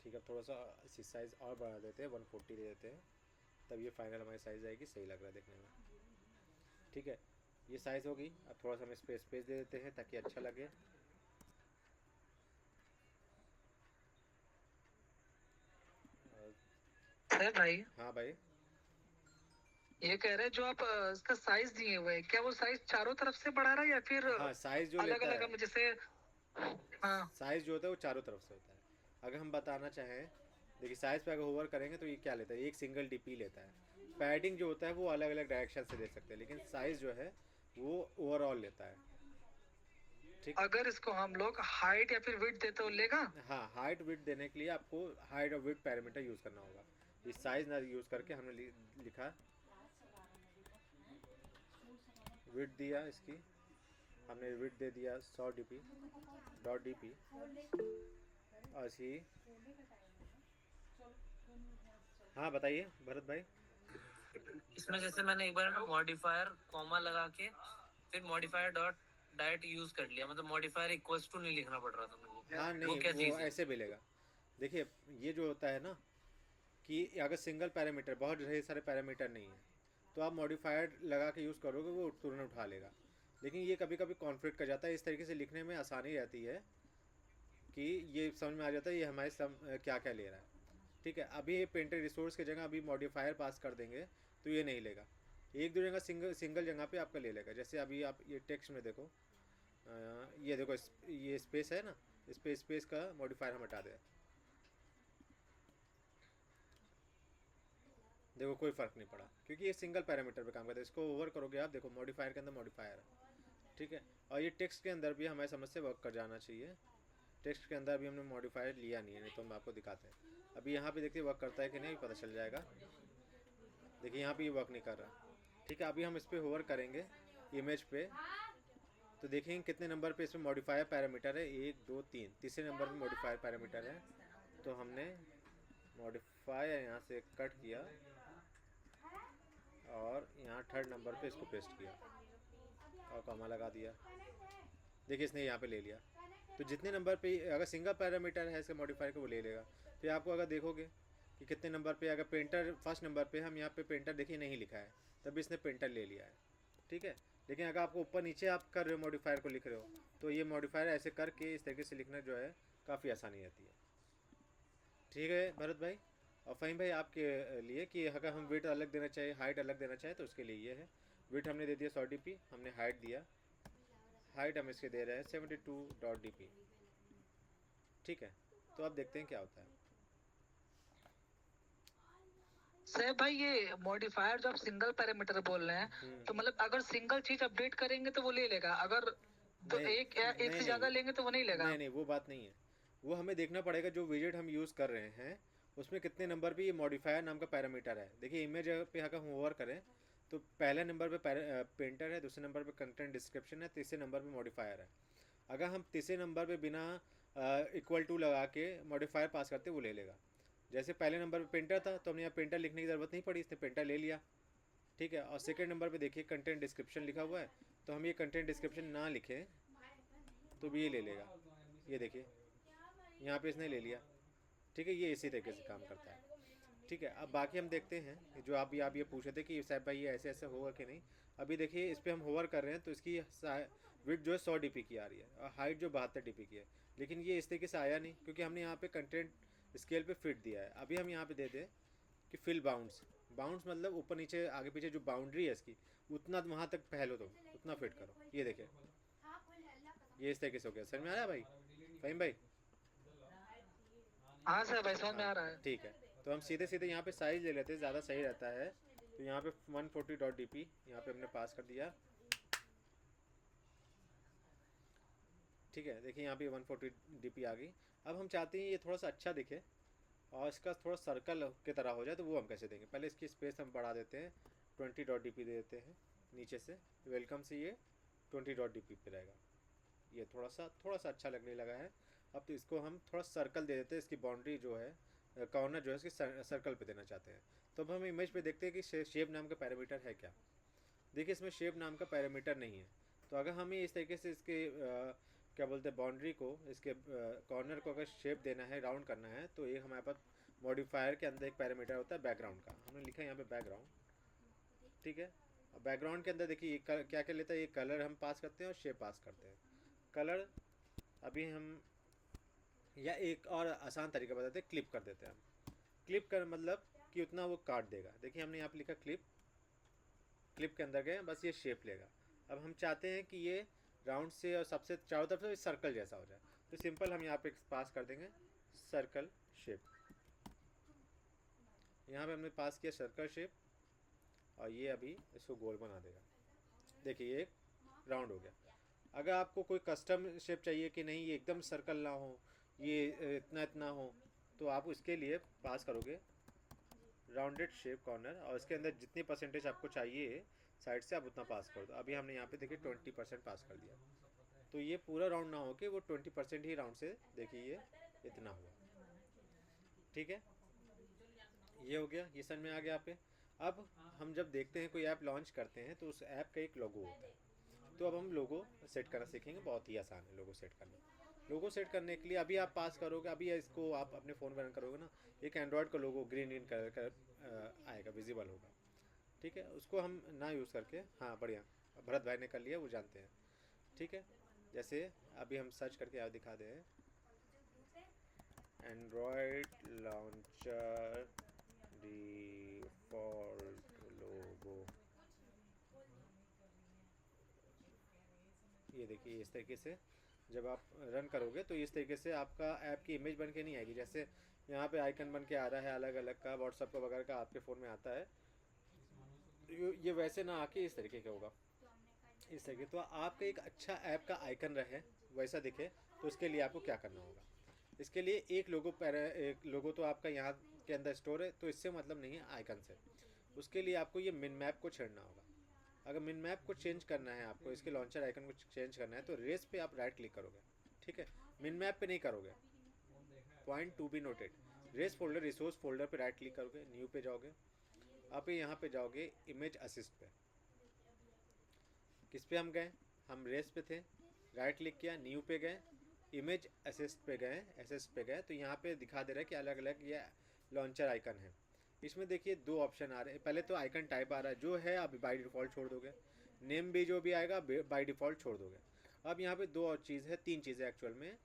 ठीक है। थोड़ा सा इसी साइज़ और बढ़ा देते हैं, 140 दे देते हैं, तब ये फाइनल हमारी साइज़ आएगी, सही लग रहा है देखने में, ठीक है। ये साइज़ होगी। अब थोड़ा सा हम स्पेस दे देते हैं ताकि अच्छा लगे। है भाई, हाँ भाई। ये कह रहे हैं जो आप इसका साइज दिए हुए हैं, क्या वो साइज चारों तरफ से बढ़ा रहा है या फिर हाँ, साइज़ जो अलग लेता अलग है, हम जैसे? हाँ। साइज़ जो होता है वो चारों तरफ से होता है। अगर हम बताना चाहें, देखिए साइज़ पे अगर होवर करेंगे तो ये क्या लेता है, एक सिंगल डीपी लेता है। पैडिंग जो होता है वो अलग अलग डायरेक्शन से दे सकते हैं, लेकिन साइज़ जो है वो ओवरऑल लेता है। ठीक। अगर इसको हम लोग हाइट या फिर विड्थ दे तो लेगा? हाँ, हाइट विड्थ देने के लिए आपको हाइट और विड्थ पैरामीटर यूज़ करना होगा। इस साइज़ ना यूज़ करके हमने लिखा विड्थ दिया इसकी, हमने विड्थ दे दिया 100 डीपी डॉट डीपी। और इसकी, हाँ बताइए भरत भाई। इसमें जैसे मैंने एक बार ना मॉडिफायर कॉमा लगा के फिर मॉडिफायर डॉट डायरेक्ट यूज कर लिया, मतलब मॉडिफायर इक्वल्स टू नहीं लिखना पड़ रहा था मेरे को। हाँ वो नहीं, क्या वो चीज है? ऐसे मिलेगा। देखिए, ये जो होता है ना कि अगर सिंगल पैरामीटर, बहुत ढेर सारे पैरामीटर नहीं है, तो आप मॉडिफायर लगा के यूज़ करोगे वो तुरंत उठा लेगा। लेकिन ये कभी कभी कॉन्फ्लिक्ट कर जाता है, इस तरीके से लिखने में आसानी रहती है कि ये समझ में आ जाता है ये हमारे क्या क्या ले रहा है। ठीक है, अभी ये पेंटर रिसोर्स की जगह अभी मॉडिफायर पास कर देंगे तो ये नहीं लेगा। एक दो जगह सिंगल जगह पे आपका ले लेगा। जैसे अभी आप ये टेक्स्ट में देखो, ये देखो ये स्पेस है ना, स्पेस का मॉडिफायर हम हटा दें, देखो कोई फ़र्क नहीं पड़ा क्योंकि ये सिंगल पैरामीटर पे काम करता है। इसको ओवर करोगे आप, देखो मॉडिफायर के अंदर मॉडिफायर है। ठीक है, और ये टेक्स्ट के अंदर भी हमारी समझ से वर्क कर जाना चाहिए। टेक्स्ट के अंदर भी हमने मॉडिफायर लिया नहीं है, नहीं तो हम आपको दिखाते हैं। अभी यहाँ पे देखिए वर्क करता है कि नहीं, पता चल जाएगा। देखिए यहाँ पे ये वर्क नहीं कर रहा। ठीक है, अभी हम इस पर होवर करेंगे इमेज पे, तो देखेंगे कितने नंबर पे इसमें मॉडिफायर पैरामीटर है। 1 2 3, तीसरे नंबर पे मॉडिफायर पैरामीटर है। तो हमने मॉडिफायर यहाँ से कट किया और यहाँ थर्ड नंबर पे इसको पेस्ट किया और कॉमा लगा दिया। देखिए इसने यहाँ पे ले लिया। तो जितने नंबर पे अगर सिंगल पैरामीटर है इसके मॉडिफायर को, वो ले लेगा। फिर आपको अगर देखोगे कि कितने नंबर पे, अगर पेंटर फर्स्ट नंबर पे, हम यहाँ पे पेंटर देखिए नहीं लिखा है, तभी इसने पेंटर ले लिया है। ठीक है, लेकिन अगर आपको ऊपर नीचे आप कर रहे हो मॉडिफायर को लिख रहे हो, तो ये मॉडिफायर ऐसे करके इस तरीके से लिखना जो है काफ़ी आसानी रहती है। ठीक है भरत भाई। और फ़हीम भाई आपके लिए कि अगर हम वेट अलग देना चाहिए, हाइट अलग देना चाहें, तो उसके लिए ये है। वेट हमने दे दिया 100 डीपी, हमने हाइट दिया, हाइट हम इसके दे रहे हैं 72 डॉट डीपी। ठीक है, तो अब देखते हैं क्या होता है। सैफ भाई, ये मॉडिफायर जो आप सिंगल पैरामीटर बोल रहे हैं, तो मतलब अगर सिंगल चीज अपडेट करेंगे तो वो ले लेगा, अगर तो नहीं एक नहीं से ज्यादा नहीं लेंगे तो वो नहीं लेगा? नहीं नहीं, वो बात नहीं है। वो हमें देखना पड़ेगा जो विजेट हम यूज़ कर रहे हैं उसमें कितने नंबर पे ये मॉडिफायर नाम का पैरामीटर है। देखिए इमेज पे अगर हम ओवर करें तो पहले नंबर पे पेंटर है, दूसरे नंबर पे कंटेंट डिस्क्रिप्शन है, तीसरे नंबर पे मॉडिफायर है। अगर हम तीसरे नंबर पे बिना इक्वल टू लगा के मॉडिफायर पास करते वो ले लेगा। जैसे पहले नंबर पे पेंटर था तो हमने यहाँ पेंटर लिखने की ज़रूरत नहीं पड़ी, इसने पेंटर ले लिया। ठीक है, और सेकेंड नंबर पे देखिए कंटेंट डिस्क्रिप्शन लिखा हुआ है, तो हम ये कंटेंट डिस्क्रिप्शन ना लिखें तो भी ये ले लेगा। ये देखिए यहाँ पे इसने ले लिया। ठीक है, ये इसी तरीके से काम करता है। ठीक है, अब बाकी हम देखते हैं कि जो आप ये पूछे थे कि साहब भाई ये ऐसे ऐसे होगा कि नहीं। अभी देखिए इस पर हम होवर कर रहे हैं तो इसकी विड्थ जो है 100 डीपी की आ रही है और हाइट जो 72 डीपी की है। लेकिन ये इस तरीके से आया नहीं क्योंकि हमने यहाँ पे कंटेंट स्केल पे फिट दिया है। अभी हम यहाँ पे दे दें कि फिल बाउंड्स, बाउंड्स मतलब ऊपर नीचे आगे पीछे जो बाउंड्री है इसकी, उतना वहाँ तक फैलो, तो उतना फिट करो। ये देखिए ये इस तरीके से हो गया। समझ में आ रहा है भाई, फ़हीम भाई? हाँ सर भाई, समझ में हाँ आ रहा है। ठीक है, तो हम सीधे सीधे यहाँ पे साइज़ ले लेते हैं, ज़्यादा सही रहता है। तो यहाँ पे 140 डॉट डी पी यहाँ पे हमने पास कर दिया। ठीक है, देखिए यहाँ पे 140 डी पी आ गई। अब हम चाहते हैं ये थोड़ा सा अच्छा दिखे और इसका थोड़ा सर्कल की तरह हो जाए, तो वो हम कैसे देंगे? पहले इसकी स्पेस हम बढ़ा देते हैं, 20 डॉट डी पी दे देते हैं नीचे से। वेलकम से ये 20 डॉट डी पी पे रहेगा। ये थोड़ा सा अच्छा लगने लगा है। अब तो इसको हम थोड़ा सर्कल दे देते हैं, इसकी बाउंड्री जो है कॉर्नर जो है इसकी सर्कल पे देना चाहते हैं। तो अब हम इमेज पे देखते हैं कि शेप नाम का पैरामीटर है क्या। देखिए इसमें शेप नाम का पैरामीटर नहीं है। तो अगर हमें इस तरीके से इसके क्या बोलते हैं बाउंड्री को, इसके कॉर्नर को अगर शेप देना है, राउंड करना है, तो ये हमारे पास मॉडिफायर के अंदर एक पैरामीटर होता है बैकग्राउंड का। हमने लिखा है यहाँ पे बैकग्राउंड। ठीक है, बैकग्राउंड के अंदर देखिए क्या क्या लेता है, ये कलर हम पास करते हैं और शेप पास करते हैं। कलर अभी हम, या एक और आसान तरीका बताते हैं, क्लिप कर देते हैं हम। क्लिप कर मतलब कि उतना वो काट देगा। देखिए हमने यहाँ पे लिखा क्लिप, क्लिप के अंदर गए, बस ये शेप लेगा। अब हम चाहते हैं कि ये राउंड से और सबसे चारों तरफ से सर्कल जैसा हो जाए, तो सिंपल हम यहाँ पे पास कर देंगे सर्कल शेप। यहाँ पे हमने पास किया सर्कल शेप, और ये अभी इसको गोल बना देगा। देखिए ये राउंड हो गया। अगर आपको कोई कस्टम शेप चाहिए कि नहीं ये एकदम सर्कल ना हो, ये इतना इतना हो, तो आप उसके लिए पास करोगे राउंडेड शेप कॉर्नर, और इसके अंदर जितनी परसेंटेज आपको चाहिए साइड से आप उतना पास कर दो। अभी हमने यहाँ पे देखिए 20% पास कर दिया, तो ये पूरा राउंड ना हो के वो 20% ही राउंड से, देखिए ये इतना हुआ। ठीक है, ये हो गया, ये समझ में आ गया आप पे। अब हम जब देखते हैं कोई ऐप लॉन्च करते हैं तो उस ऐप का एक लोगो होता है, तो अब हम लोगो सेट करना सीखेंगे। बहुत ही आसान है लोगो सेट करना। लोगो सेट करने के लिए अभी आप पास करोगे, अभी इसको आप अपने फ़ोन पर रन करोगे ना, एक एंड्रॉयड का लोगो ग्रीन ग्रीन कलर का आएगा, विजिबल होगा। ठीक है, उसको हम ना यूज़ करके, हाँ बढ़िया, भरत भाई ने कर लिया, वो जानते हैं। ठीक है, जैसे अभी हम सर्च करके आप दिखा दें, एंड्रॉयड लॉन्चर डिफ़ॉल्ट लोगो, ये देखिए इस तरीके से जब आप रन करोगे तो इस तरीके से आपका ऐप की इमेज बन के नहीं आएगी। जैसे यहाँ पे आइकन बन के आ रहा है अलग अलग का, व्हाट्सअप का वगैरह का आपके फ़ोन में आता है, ये वैसे ना आके इस तरीके का होगा, इस तरीके। तो आपका एक अच्छा ऐप का आइकन रहे, वैसा दिखे, तो उसके लिए आपको क्या करना होगा, इसके लिए एक लोगो तो आपका यहाँ के अंदर स्टोर है, तो इससे मतलब नहीं है आइकन से। उसके लिए आपको ये मिन मैप को छेड़ना होगा। अगर मिन मैप को चेंज करना है आपको, इसके लॉन्चर आइकन को चेंज करना है, तो रेस पे आप राइट क्लिक करोगे। ठीक है, मिन मैप पे नहीं करोगे। Point to be noted, res folder resource folder पे राइट क्लिक करोगे, न्यू पे जाओगे, आप यहाँ पे जाओगे इमेज असिस्ट पे। किस पे हम गए, हम रेस पे थे, राइट क्लिक किया, न्यू पे गए, इमेज असिस्ट पे गए, असिस्ट पे गए, तो यहाँ पे दिखा दे रहा है कि अलग अलग ये लॉन्चर आइकन है। इसमें देखिए दो ऑप्शन आ रहे हैं। पहले तो आइकन टाइप आ रहा है, जो है आप बाई डिफ़ॉल्ट छोड़ दोगे, नेम भी जो भी आएगा बाई डिफ़ॉल्ट छोड़ दोगे। अब यहाँ पे दो और चीज़ है, तीन चीज़ें एक्चुअल में।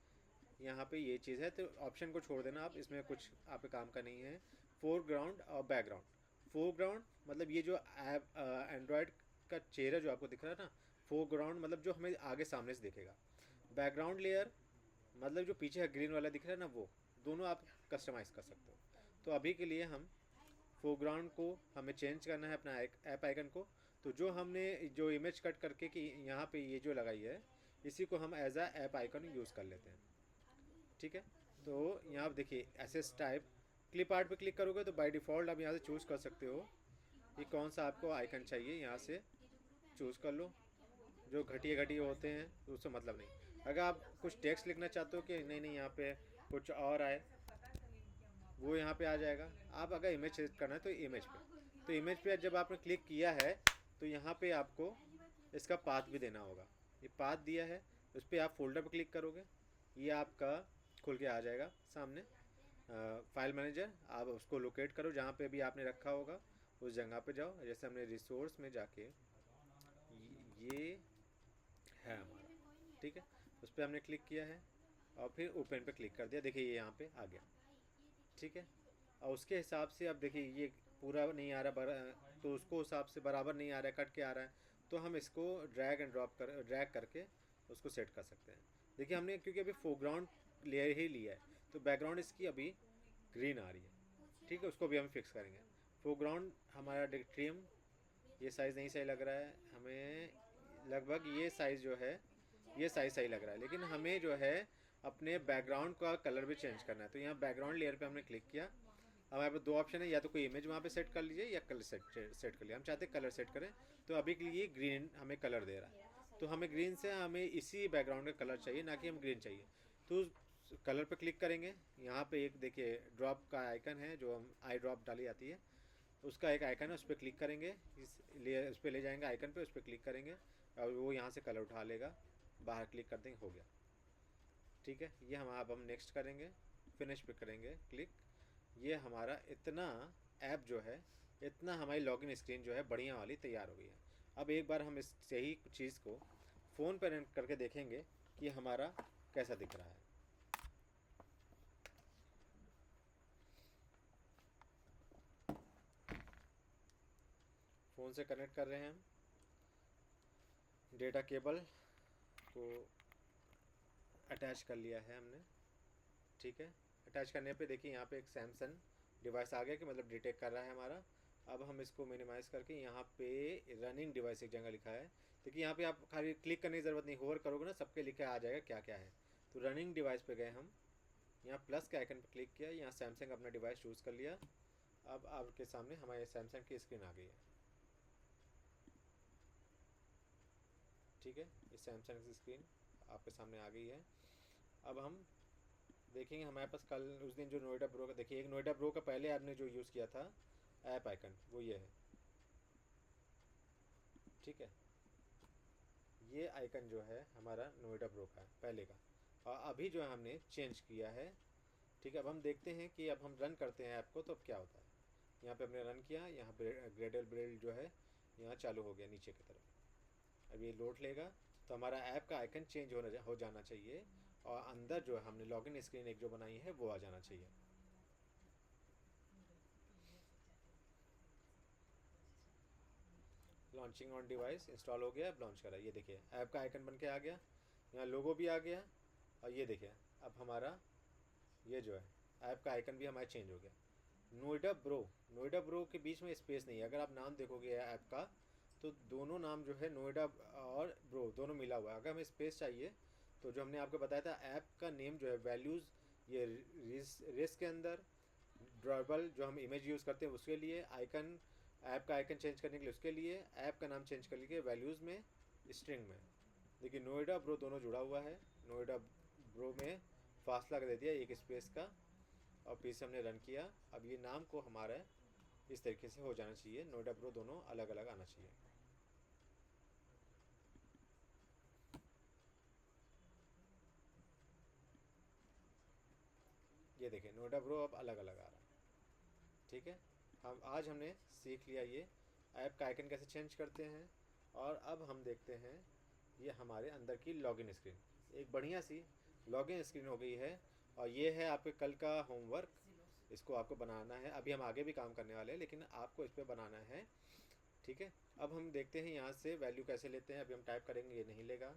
यहाँ पे ये चीज़ है, तो ऑप्शन को छोड़ देना आप, इसमें कुछ आपके काम का नहीं है। फोरग्राउंड और बैकग्राउंड। फोरग्राउंड मतलब ये जो ऐप एंड्रॉयड का चेहरा जो आपको दिख रहा है ना, फोरग्राउंड मतलब जो हमें आगे सामने से दिखेगा। बैकग्राउंड लेयर मतलब जो पीछे ग्रीन वाला दिख रहा है ना, वो दोनों आप कस्टमाइज़ कर सकते हो। तो अभी के लिए हम फोरग्राउंड को हमें चेंज करना है अपना ऐप आइकन को, तो जो हमने जो इमेज कट करके कि यहाँ पे ये जो लगाई है, इसी को हम as a app icon use कर लेते हैं। ठीक है, तो यहाँ आप देखिए एसेस टाइप, क्लिप आर्ट पे क्लिक करोगे तो बाय डिफ़ॉल्ट आप यहाँ से चूज़ कर सकते हो कि कौन सा आपको आइकन चाहिए, यहाँ से चूज़ कर लो। जो घटिया होते हैं तो उससे मतलब नहीं। अगर आप कुछ टेक्स्ट लिखना चाहते हो कि नहीं नहीं यहाँ पे कुछ और आए, वो यहाँ पे आ जाएगा। आप अगर इमेज सेलेक्ट करना है तो इमेज पे, तो इमेज पे जब आपने क्लिक किया है तो यहाँ पे आपको इसका पाथ भी देना होगा। ये पाथ दिया है, उस पर आप फोल्डर पर क्लिक करोगे, ये आपका खुल के आ जाएगा सामने फाइल मैनेजर। आप उसको लोकेट करो जहाँ पे भी आपने रखा होगा, उस जगह पे जाओ। जैसे हमने रिसोर्स में जाके ये है हमारा, ठीक है, उस पर हमने क्लिक किया है और फिर ओपन पे क्लिक कर दिया। देखिए ये यहाँ पे आ गया। ठीक है, और उसके हिसाब से अब देखिए ये पूरा नहीं आ रहा, तो उसको हिसाब से बराबर नहीं आ रहा है, कट के आ रहा है, तो हम इसको ड्रैग करके उसको सेट कर सकते हैं। देखिए हमने क्योंकि अभी फोरग्राउंड लेयर ही लिया है, तो बैकग्राउंड इसकी अभी ग्रीन आ रही है। ठीक है, उसको भी हम फिक्स करेंगे। फोरग्राउंड हमारा डिक्ट्रियम, ये साइज़ नहीं सही लग रहा है हमें, लगभग ये साइज़ जो है ये साइज़ सही लग रहा है, लेकिन हमें जो है अपने बैकग्राउंड का कलर भी चेंज करना है। तो यहाँ बैकग्राउंड लेयर पे हमने क्लिक किया। हमारे पास दो ऑप्शन है, या तो कोई इमेज वहाँ पे सेट कर लीजिए या कलर सेट कर लिया। हम चाहते हैं कलर सेट करें, तो अभी के लिए ग्रीन हमें कलर दे रहा है, तो हमें ग्रीन से हमें इसी बैकग्राउंड का कलर चाहिए, ना कि हम ग्रीन चाहिए। तो कलर पे क्लिक करेंगे, यहाँ पे एक देखिए ड्रॉप का आइकन है, जो हम आई ड्रॉप डाली जाती है, उसका एक आइकन है, उस पर क्लिक करेंगे, उस पर ले जाएंगे आइकन पे, उस पर क्लिक करेंगे और वो यहाँ से कलर उठा लेगा, बाहर क्लिक कर देंगे, हो गया। ठीक है, ये हम अब हम नेक्स्ट करेंगे, फिनिश पे करेंगे क्लिक। ये हमारा इतना ऐप जो है, इतना हमारी लॉगिन स्क्रीन जो है बढ़िया वाली तैयार हो गई है। अब एक बार हम इस यही चीज़ को फ़ोन पर रन करके देखेंगे कि हमारा कैसा दिख रहा है। फ़ोन से कनेक्ट कर रहे हैं हम, डेटा केबल को अटैच कर लिया है हमने, ठीक है। अटैच करने पे देखिए यहाँ पे एक सैमसंग डिवाइस आ गया कि मतलब डिटेक्ट कर रहा है हमारा। अब हम इसको मिनिमाइज़ करके यहाँ पे रनिंग डिवाइस एक जगह लिखा है, देखिए यहाँ पे आप खाली क्लिक करने की ज़रूरत नहीं, होवर करोगे ना सबके लिखा आ जाएगा क्या क्या है। तो रनिंग डिवाइस पे गए हम, यहाँ प्लस के आइकन पर क्लिक किया, यहाँ सैमसंग अपना डिवाइस चूज़ कर लिया। अब आपके सामने हमारे सैमसंग की स्क्रीन आ गई है, ठीक है। ये सैमसंग की स्क्रीन आपके सामने आ गई है। अब हम देखेंगे हमारे पास कल उस दिन जो नोएडा प्रो का, देखिए एक नोएडा प्रो का पहले आपने जो यूज़ किया था ऐप आइकन वो ये है, ठीक है। ये आइकन जो है हमारा नोएडा प्रो का है पहले का, और अभी जो है हमने चेंज किया है, ठीक है। अब हम देखते हैं कि अब हम रन करते हैं ऐप को तो अब क्या होता है। यहाँ पे हमने रन किया, यहाँ ग्रेडल ब्रेल जो है यहाँ चालू हो गया नीचे की तरफ। अब ये लोड लेगा तो हमारा ऐप का आइकन चेंज हो जाना चाहिए, और अंदर जो है हमने लॉगिन स्क्रीन एक जो बनाई है वो आ जाना चाहिए। लॉन्चिंग ऑन डिवाइस इंस्टॉल हो गया, अब लॉन्च करा, ये देखिए ऐप का आइकन बन के आ गया, यहाँ लोगो भी आ गया, और ये देखिए अब हमारा ये जो है ऐप का आइकन भी हमारा चेंज हो गया। नोएडा ब्रो के बीच में स्पेस नहीं है, अगर आप नाम देखोगे ऐप का तो दोनों नाम जो है नोएडा और ब्रो दोनों मिला हुआ है। अगर हमें स्पेस चाहिए तो जो हमने आपको बताया था ऐप का नेम जो है वैल्यूज़, ये रेस के अंदर ड्रॉबल जो हम इमेज यूज़ करते हैं उसके लिए, आइकन ऐप का आइकन चेंज करने के लिए उसके लिए, ऐप का नाम चेंज करने के लिए वैल्यूज़ में, स्ट्रिंग में। देखिए नोएडा ब्रो दोनों जुड़ा हुआ है, नोएडा ब्रो में फासला कर दे दिया एक स्पेस का, और फिर से हमने रन किया। अब ये नाम को हमारा इस तरीके से हो जाना चाहिए, नोएडा प्रो दोनों अलग अलग आना चाहिए। ये देखिए नोएडा प्रो अब अलग अलग आ रहा है, ठीक है। हम आज हमने सीख लिया ये ऐप का आइकन कैसे चेंज करते हैं। और अब हम देखते हैं ये हमारे अंदर की लॉगिन स्क्रीन, एक बढ़िया सी लॉगिन स्क्रीन हो गई है। और ये है आपके कल का होमवर्क, इसको आपको बनाना है। अभी हम आगे भी काम करने वाले हैं लेकिन आपको इस पर बनाना है, ठीक है। अब हम देखते हैं यहाँ से वैल्यू कैसे लेते हैं। अभी हम टाइप करेंगे ये नहीं लेगा,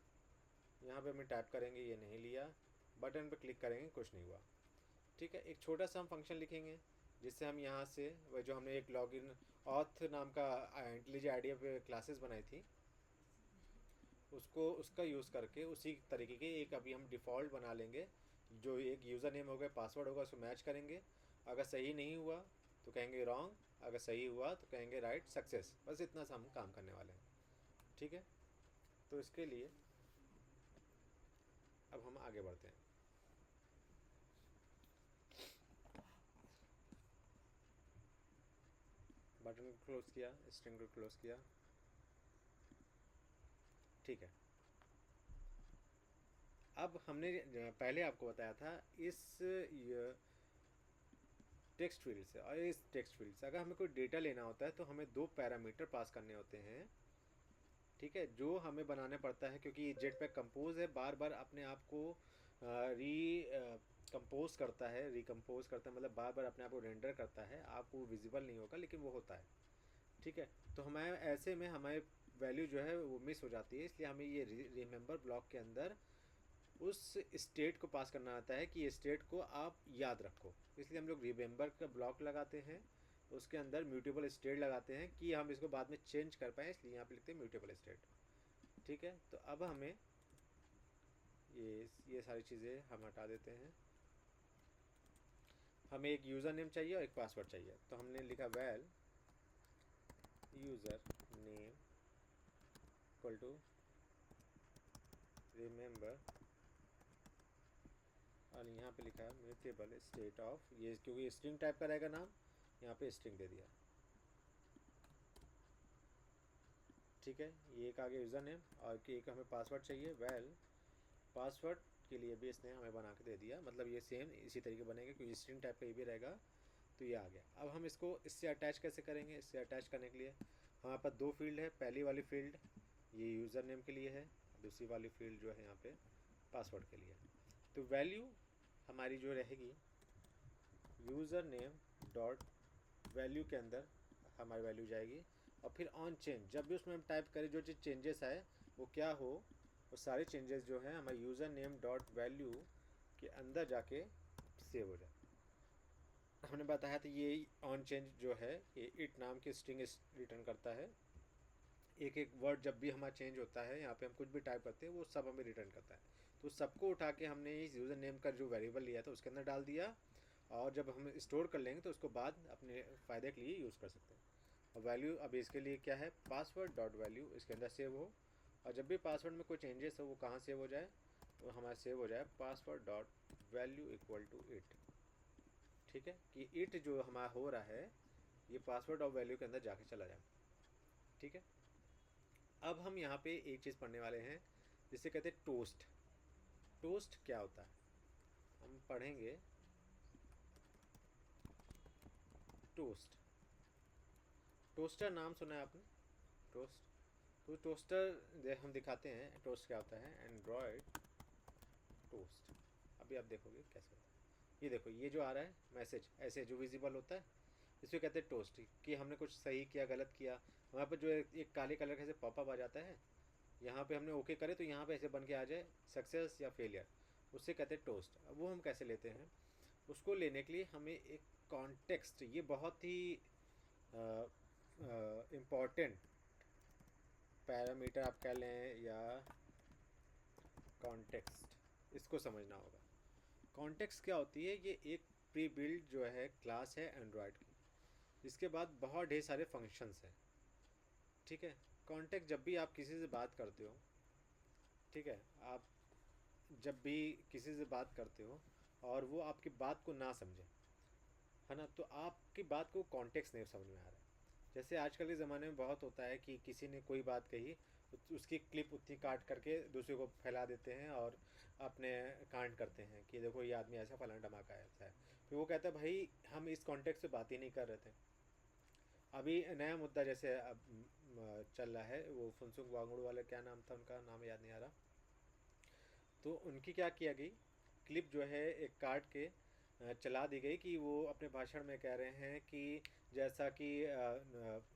यहाँ पे हम टाइप करेंगे ये नहीं लिया, बटन पे क्लिक करेंगे कुछ नहीं हुआ, ठीक है। एक छोटा सा हम फंक्शन लिखेंगे जिससे हम यहाँ से वह जो हमने एक लॉगिन ऑथ नाम का इंटेलिजेंट आइडिया पे क्लासेस बनाई थी उसको उसका यूज़ करके उसी तरीके के एक अभी हम डिफ़ॉल्ट बना लेंगे। जो एक यूज़र नेम होगा पासवर्ड होगा उसको मैच करेंगे, अगर सही नहीं हुआ तो कहेंगे रॉन्ग, अगर सही हुआ तो कहेंगे राइट सक्सेस। बस इतना सा हम काम करने वाले हैं, ठीक है। तो इसके लिए अब हम आगे बढ़ते हैं। बटन को क्लोज़ किया, स्ट्रिंग को क्लोज़ किया, ठीक है। अब हमने पहले आपको बताया था इस टेक्स्ट फील्ड से, और इस टेक्स्ट फील्ड से अगर हमें कोई डेटा लेना होता है तो हमें दो पैरामीटर पास करने होते हैं, ठीक है, जो हमें बनाने पड़ता है क्योंकि जेटपैक कंपोज है, बार बार अपने आप को कंपोज करता है, रिकम्पोज करता है, मतलब बार बार अपने आप को रेंडर करता है। आपको विजिबल नहीं होगा लेकिन वो होता है, ठीक है। तो हमें ऐसे में हमारे वैल्यू जो है वो मिस हो जाती है, इसलिए हमें ये रिमेंबर ब्लॉक के अंदर उस स्टेट को पास करना आता है कि ये स्टेट को आप याद रखो। इसलिए हम लोग रिमेंबर का ब्लॉक लगाते हैं, उसके अंदर म्यूटेबल स्टेट लगाते हैं कि हम इसको बाद में चेंज कर पाएँ, इसलिए यहाँ पे लिखते हैं म्यूटेबल स्टेट, ठीक है। तो अब हमें ये सारी चीज़ें हम हटा देते हैं। हमें एक यूज़र नेम चाहिए और एक पासवर्ड चाहिए, तो हमने लिखा val user name equal to remember, और यहाँ पे लिखा है म्यूटेबल स्टेट ऑफ, ये क्योंकि स्ट्रिंग टाइप का रहेगा नाम, यहाँ पे स्ट्रिंग दे दिया, ठीक है। ये एक आगे यूज़र नेम, और एक हमें पासवर्ड चाहिए, वैल पासवर्ड के लिए भी इसने हमें बना के दे दिया, मतलब ये सेम इसी तरीके बनेगा क्योंकि स्ट्रिंग टाइप का ये भी रहेगा। तो ये आ गया। अब हम इसको इससे अटैच कैसे करेंगे, इससे अटैच करने के लिए हमारे पास दो फील्ड है, पहली वाली फील्ड ये यूज़र नेम के लिए है, दूसरी वाली फील्ड जो है यहाँ पे पासवर्ड के लिए। तो वैल्यू हमारी जो रहेगी यूज़र नेम डॉट वैल्यू के अंदर हमारी वैल्यू जाएगी, और फिर ऑन चेंज जब भी उसमें हम टाइप करें जो चीज़ चेंजेस आए वो क्या हो, वो सारे चेंजेस जो हैं हमारे यूज़र नेम डॉट वैल्यू के अंदर जाके सेव हो जाए। हमने बताया था ये ऑन चेंज जो है ये इट नाम की स्ट्रिंग रिटर्न करता है। एक एक वर्ड जब भी हमारा चेंज होता है, यहाँ पे हम कुछ भी टाइप करते हैं वो सब हमें रिटर्न करता है। तो सबको उठा के हमने इस यूज़र नेम का जो वेरिएबल लिया था उसके अंदर डाल दिया, और जब हम स्टोर कर लेंगे तो उसको बाद अपने फ़ायदे के लिए यूज़ कर सकते हैं। और वैल्यू अब इसके लिए क्या है, पासवर्ड डॉट वैल्यू इसके अंदर सेव हो, और जब भी पासवर्ड में कोई चेंजेस हो वो कहाँ सेव हो जाए, वो हमारा सेव हो जाए password dot value equal to it. ठीक है, कि इट जो हमारा हो रहा है ये पासवर्ड और वैल्यू के अंदर जाके चला जाए। ठीक है, अब हम यहाँ पे एक चीज़ पढ़ने वाले हैं जिसे कहते हैं टोस्ट। टोस्ट क्या होता है हम पढ़ेंगे। टोस्ट, टोस्टर नाम सुना है आपने, टोस्ट। तो टोस्टर हम दिखाते हैं टोस्ट क्या होता है। एंड्रॉयड टोस्ट, अभी आप देखोगे कैसे होता है। ये देखो ये जो आ रहा है मैसेज ऐसे जो विजिबल होता है इसे कहते हैं टोस्ट, कि हमने कुछ सही किया गलत किया, वहाँ पर जो एक काले कलर का ऐसे पॉपअप आ जाता है, यहाँ पे हमने ओके करे तो यहाँ पे ऐसे बन के आ जाए सक्सेस या फेलियर, उससे कहते हैं टोस्ट। अब वो हम कैसे लेते हैं, उसको लेने के लिए हमें एक कॉन्टेक्स्ट, ये बहुत ही इम्पॉर्टेंट पैरामीटर आप कह लें या कॉन्टेक्स्ट, इसको समझना होगा। कॉन्टेक्स्ट क्या होती है, ये एक प्री बिल्ड जो है क्लास है एंड्रॉयड की, जिसके बाद बहुत ढेर सारे फंक्शंस हैं। ठीक है, कॉन्टेक्स्ट जब भी आप किसी से बात करते हो, ठीक है, आप जब भी किसी से बात करते हो और वो आपकी बात को ना समझे, है ना, तो आपकी बात को कॉन्टेक्स्ट नहीं समझ में आ रहा है। जैसे आजकल के ज़माने में बहुत होता है कि किसी ने कोई बात कही उसकी क्लिप उतनी काट करके दूसरे को फैला देते हैं और अपने कांड करते हैं कि देखो ये आदमी ऐसा फलाना धमाका ऐसा है। फिर वो कहता है भाई हम इस कॉन्टेक्स्ट से बात ही नहीं कर रहे थे। अभी नया मुद्दा जैसे अब चल रहा है, वो फुनसुक वांगड़ू वाले, क्या नाम था उनका, नाम याद नहीं आ रहा, तो उनकी क्या किया गई, क्लिप जो है एक काट के चला दी गई कि वो अपने भाषण में कह रहे हैं कि जैसा कि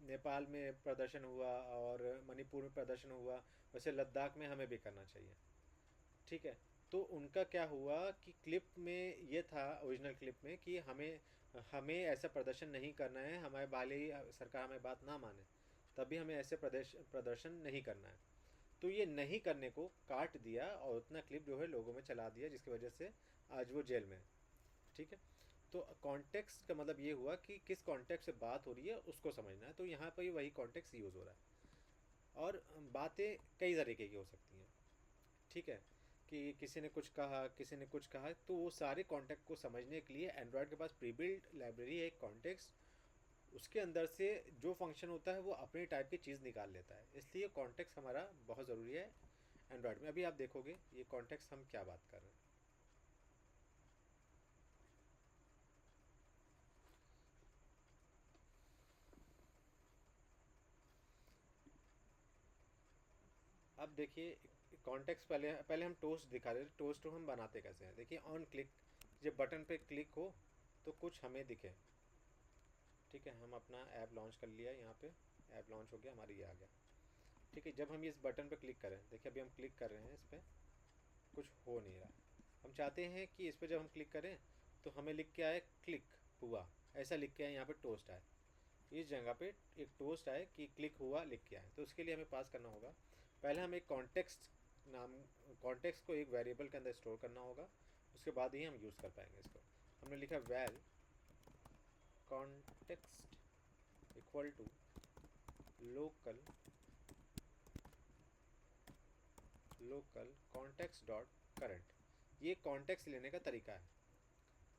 नेपाल में प्रदर्शन हुआ और मणिपुर में प्रदर्शन हुआ वैसे लद्दाख में हमें भी करना चाहिए। ठीक है, तो उनका क्या हुआ कि क्लिप में ये था, ओरिजिनल क्लिप में, कि हमें हमें ऐसा प्रदर्शन नहीं करना है, हमारे भले ही सरकार हमें बात ना माने तभी हमें ऐसे प्रदर्शन नहीं करना है। तो ये नहीं करने को काट दिया और उतना क्लिप जो है लोगों में चला दिया, जिसकी वजह से आज वो जेल में है। ठीक है, तो कॉन्टेक्स्ट का मतलब ये हुआ कि किस कॉन्टेक्स्ट से बात हो रही है उसको समझना है। तो यहाँ पर वही कॉन्टेक्स्ट यूज़ हो रहा है, और बातें कई तरीके की हो सकती हैं। ठीक है, कि किसी ने कुछ कहा किसी ने कुछ कहा, तो वो सारे कॉन्टेक्ट को समझने के लिए एंड्रॉयड के पास प्री बिल्ड लाइब्रेरी है एक कॉन्टेक्स्ट, उसके अंदर से जो फंक्शन होता है वो अपने टाइप की चीज़ निकाल लेता है। इसलिए कॉन्टेक्स्ट हमारा बहुत ज़रूरी है एंड्रॉयड में। अभी आप देखोगे ये कॉन्टेक्स्ट हम क्या बात कर रहे हैं। अब देखिए कॉन्टेक्स्ट, पहले पहले हम टोस्ट दिखा रहे थे, टोस्ट हम बनाते कैसे हैं। देखिए ऑन क्लिक, जब बटन पे क्लिक हो तो कुछ हमें दिखे। ठीक है, हम अपना ऐप लॉन्च कर लिया, यहाँ पे ऐप लॉन्च हो गया, हमारी ये आ गया। ठीक है, जब हम इस बटन पे क्लिक करें, देखिए अभी हम क्लिक कर रहे हैं इस पर, कुछ हो नहीं रहा। हम चाहते हैं कि इस पर जब हम क्लिक करें तो हमें लिख के आए क्लिक हुआ, ऐसा लिख के आए, यहाँ पे टोस्ट आए, इस जगह पे एक टोस्ट आए कि क्लिक हुआ लिख के आए। तो उसके लिए हमें पास करना होगा, पहले हम एक कॉन्टेक्स्ट नाम, कॉन्टेक्स्ट को एक वेरिएबल के अंदर स्टोर करना होगा, उसके बाद ही हम यूज़ कर पाएंगे इसको। हमने लिखा val context equal to local context dot current, ये कॉन्टेक्स्ट लेने का तरीका है।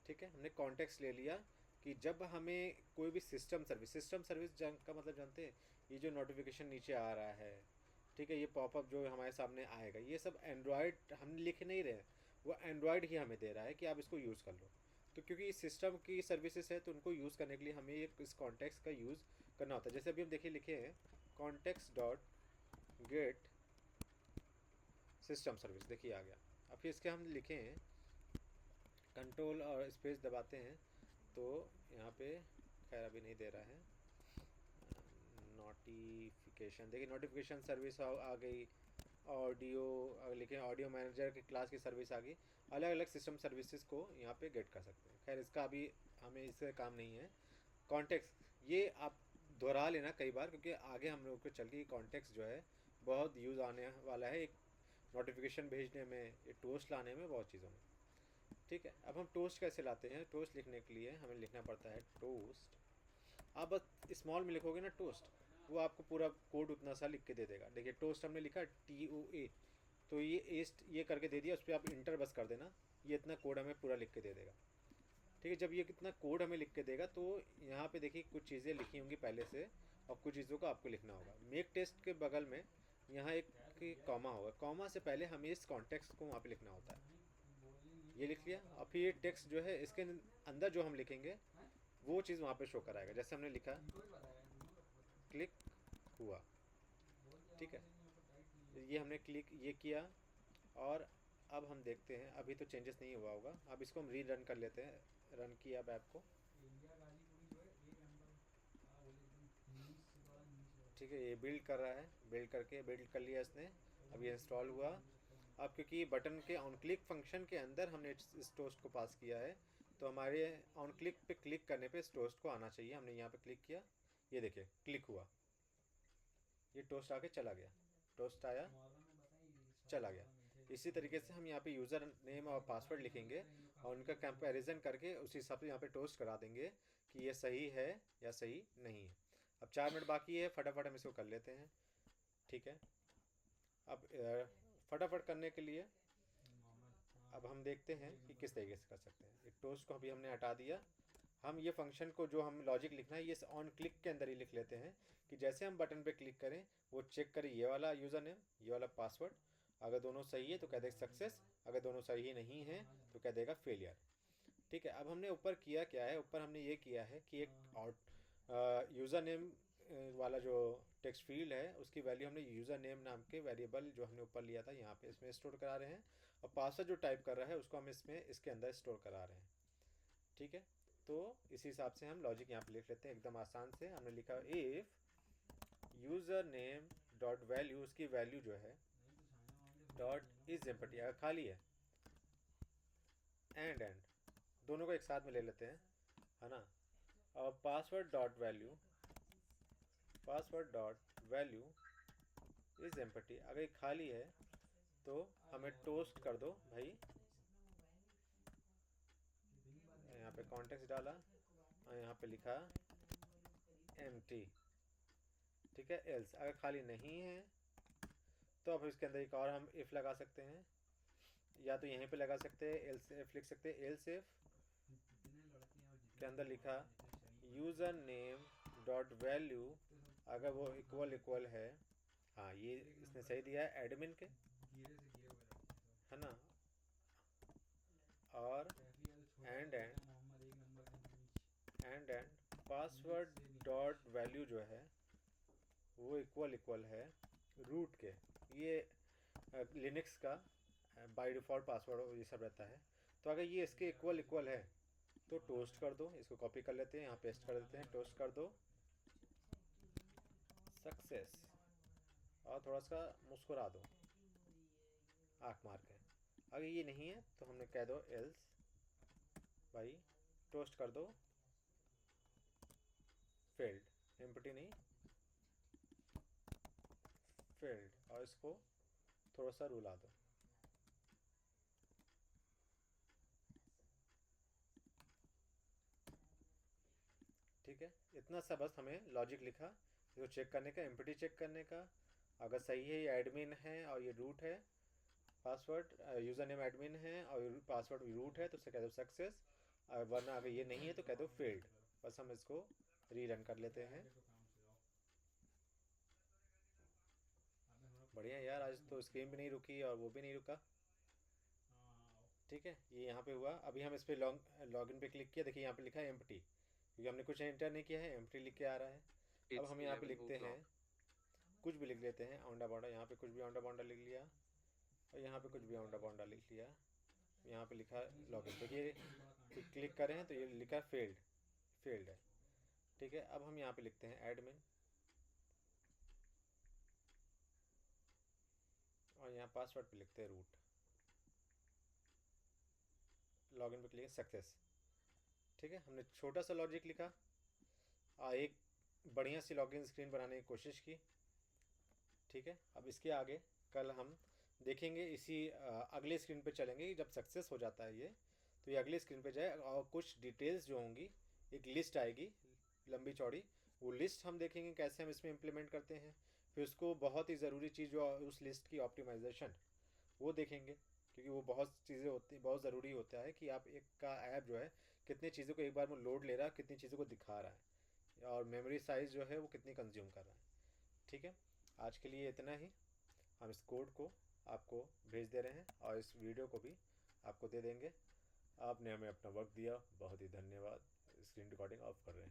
ठीक है, हमने कॉन्टेक्स्ट ले लिया कि जब हमें कोई भी सिस्टम सर्विस का मतलब जानते हैं, ये जो नोटिफिकेशन नीचे आ रहा है, ठीक है, ये पॉपअप जो हमारे सामने आएगा, ये सब एंड्रॉयड हम लिख नहीं रहे, वो एंड्रॉयड ही हमें दे रहा है कि आप इसको यूज़ कर लो। तो क्योंकि इस सिस्टम की सर्विसेज है तो उनको यूज़ करने के लिए हमें इस कॉन्टेक्स्ट का यूज़ करना होता है। जैसे अभी हम देखिए लिखे हैं context dot gate system service, देखिए आ गया। अब फिर इसके हम लिखें कंट्रोल और स्पेस दबाते हैं तो यहाँ पे खैर अभी नहीं दे रहा है। नोटिफिकेशन, देखिए नोटिफिकेशन सर्विस आ गई। ऑडियो लिखें ऑडियो मैनेजर की क्लास की सर्विस आ गई। अलग अलग सिस्टम सर्विसेज को यहाँ पे गेट कर सकते हैं। खैर इसका अभी हमें इससे काम नहीं है। कॉन्टेक्स्ट ये आप दोहरा लेना कई बार, क्योंकि आगे हम लोग को चल के कॉन्टेक्स्ट जो है बहुत यूज़ आने वाला है, एक नोटिफिकेशन भेजने में, एक टोस्ट लाने में, बहुत चीज़ों में। ठीक है, अब हम टोस्ट कैसे लाते हैं? टोस्ट लिखने के लिए हमें लिखना पड़ता है टोस्ट। आप बस स्मॉल में लिखोगे ना टोस्ट, वो आपको पूरा कोड उतना सा लिख के दे देगा। देखिए टोस्ट हमने लिखा TOA, तो ये एस्ट ये करके दे दिया, उस पर आप इंटर बस कर देना, ये इतना कोड हमें पूरा लिख के दे देगा। ठीक है, जब ये कितना कोड हमें लिख के देगा तो यहाँ पे देखिए कुछ चीज़ें लिखी होंगी पहले से और कुछ चीज़ों को आपको लिखना होगा। मेक टेस्ट के बगल में यहाँ एक कॉमा होगा, कॉमा से पहले हमें इस कॉन्टेक्स्ट को वहाँ पे लिखना होता है। ये लिख लिया, और फिर ये टेक्स्ट जो है इसके अंदर जो हम लिखेंगे वो चीज़ वहाँ पे शो कराएगा। जैसे हमने लिखा क्लिक हुआ, ठीक है, ये हमने क्लिक ये किया। और अब हम देखते हैं, अभी तो चेंजेस नहीं हुआ होगा, अब इसको हम री रन कर लेते हैं। रन किया अब ऐप को, ठीक है, ये बिल्ड कर रहा है, बिल्ड कर लिया इसने। अब ये इंस्टॉल हुआ। अब क्योंकि बटन के ऑन क्लिक फंक्शन के अंदर हमने इस टोस्ट को पास किया है, तो हमारे ऑन क्लिक पे क्लिक करने पे इस टोस्ट को आना चाहिए। हमने यहाँ पे क्लिक किया, ये देखिए क्लिक हुआ, ये टोस्ट आके चला गया, टोस्ट आया चला गया। इसी तरीके से हम यहाँ पे यूज़र नेम और पासवर्ड लिखेंगे और उनका कंपैरिजन करके उसी हिसाब से यहाँ पे टोस्ट करा देंगे कि ये सही है या सही नहीं है। अब 4 मिनट बाकी है, फटाफट हम इसको कर लेते हैं। ठीक है, अब फटाफट करने के लिए अब हम देखते हैं कि किस तरीके से कर सकते हैं। एक टोस्ट को अभी हमने हटा दिया। हम ये फंक्शन को जो हम लॉजिक लिखना है ये ऑन क्लिक के अंदर ही लिख लेते हैं कि जैसे हम बटन पे क्लिक करें वो चेक करें ये वाला यूज़र नेम, ये वाला पासवर्ड। अगर दोनों सही है तो कह देगा सक्सेस, अगर दोनों सही नहीं है तो कह देगा फेलियर। ठीक है, अब हमने ऊपर किया क्या है, ऊपर हमने ये किया है कि एक यूज़र नेम वाला जो टेक्स्ट फील्ड है उसकी वैल्यू हमने यूज़र नेम नाम के वेरिएबल जो हमने ऊपर लिया था यहाँ पे इसमें स्टोर करा रहे हैं, और पासवर्ड जो टाइप कर रहा है उसको हम इसमें इसके अंदर स्टोर करा रहे हैं। ठीक है, तो इसी हिसाब से हम लॉजिक यहाँ पे लिख लेते हैं एकदम आसान से। हमने लिखा if user name dot value, उसकी वैल्यू जो है डॉट इज एम्प्टी, अगर खाली है, एंड दोनों को एक साथ में ले लेते हैं, है ना। और password dot value is empty, अगर ये खाली है तो हमें टोस्ट कर दो भाई। यहाँ पे कॉन्टेक्स्ट डाला और यहाँ पे लिखा एम्प्टी। ठीक है, एल्स अगर खाली नहीं है तो अब इसके अंदर एक और हम इफ़ लगा सकते हैं, या तो यहीं पे लगा सकते हैं एल्स इफ लिख सकते हैं। एल्स इफ के अंदर लिखा यूज़र नेम डॉट वैल्यू, अगर वो इक्वल है, हाँ ये इसने सही दिया है एडमिन के, है ना। और एंड पासवर्ड डॉट वैल्यू जो है वो इक्वल है रूट के। ये लिनक्स का बाय डिफ़ॉल्ट पासवर्ड ये सब रहता है। तो अगर ये इसके इक्वल है तो टोस्ट कर दो, इसको कॉपी कर लेते हैं, यहाँ पेस्ट कर देते हैं, टोस्ट कर दो सक्सेस, और थोड़ा सा मुस्कुरा दो आँख मार के। अगर ये नहीं है तो हमने कह दो एल्स भाई टोस्ट कर दो फेल्ड, एम्प्टी नहीं फेल्ड, और इसको थोड़ा सा रुला दो। ठीक है, इतना सा बस हमें लॉजिक लिखा इसको चेक करने का, एम्प्टी चेक करने का। अगर सही है, ये एडमिन है और ये रूट है, पासवर्ड यूज़र नेम एडमिन है और पासवर्ड रूट है तो उसे कह दो सक्सेस, वरना अगर ये नहीं है तो कह दो फेल्ड। बस हम इसको रीरन कर लेते हैं। बढ़िया यार, आज तो स्क्रीन भी नहीं रुकी और वो भी नहीं रुका। ठीक है, ये यहाँ पे हुआ। अभी हम इस पर लॉगिन पे क्लिक किया, देखिए यहाँ पे लिखा है एम्प्टी, क्योंकि हमने कुछ एंटर नहीं किया है, एम्प्टी लिख के आ रहा है। अब हम यहाँ पे लिखते हैं कुछ भी लिख लेते हैं, औंडा बौंडा, यहाँ पे कुछ भी औंडा बौंडा लिख लिया, और यहाँ पे कुछ भी औंडा बौंडा लिख लिया। यहाँ पे लिखा लॉगिन, देखिए क्लिक करें तो ये लिखा फेल्ड है। ठीक है, अब हम यहाँ पे लिखते हैं एडमिन, और यहाँ पासवर्ड पे लिखते हैं रूट। लॉगिन पे क्लिक, सक्सेस। ठीक है, हमने छोटा सा लॉजिक लिखा, एक बढ़िया सी लॉगिन स्क्रीन बनाने की कोशिश की। ठीक है, अब इसके आगे कल हम देखेंगे, इसी अगले स्क्रीन पे चलेंगे। जब सक्सेस हो जाता है ये, तो ये अगले स्क्रीन पे जाए और कुछ डिटेल्स जो होंगी, एक लिस्ट आएगी लंबी चौड़ी, वो लिस्ट हम देखेंगे कैसे हम इसमें इम्प्लीमेंट करते हैं। फिर उसको बहुत ही ज़रूरी चीज़ जो उस लिस्ट की ऑप्टिमाइजेशन, वो देखेंगे, क्योंकि वो बहुत चीज़ें होती, बहुत ज़रूरी होता है कि आप एक का ऐप जो है कितनी चीज़ों को एक बार में लोड ले रहा है, कितनी चीज़ों को दिखा रहा है, और मेमोरी साइज़ जो है वो कितनी कंज्यूम कर रहा है। ठीक है, आज के लिए इतना ही। हम इस कोड को आपको भेज दे रहे हैं और इस वीडियो को भी आपको दे देंगे। आपने हमें अपना वक्त दिया, बहुत ही धन्यवाद। स्क्रीन रिकॉर्डिंग ऑफ कर रहे हैं।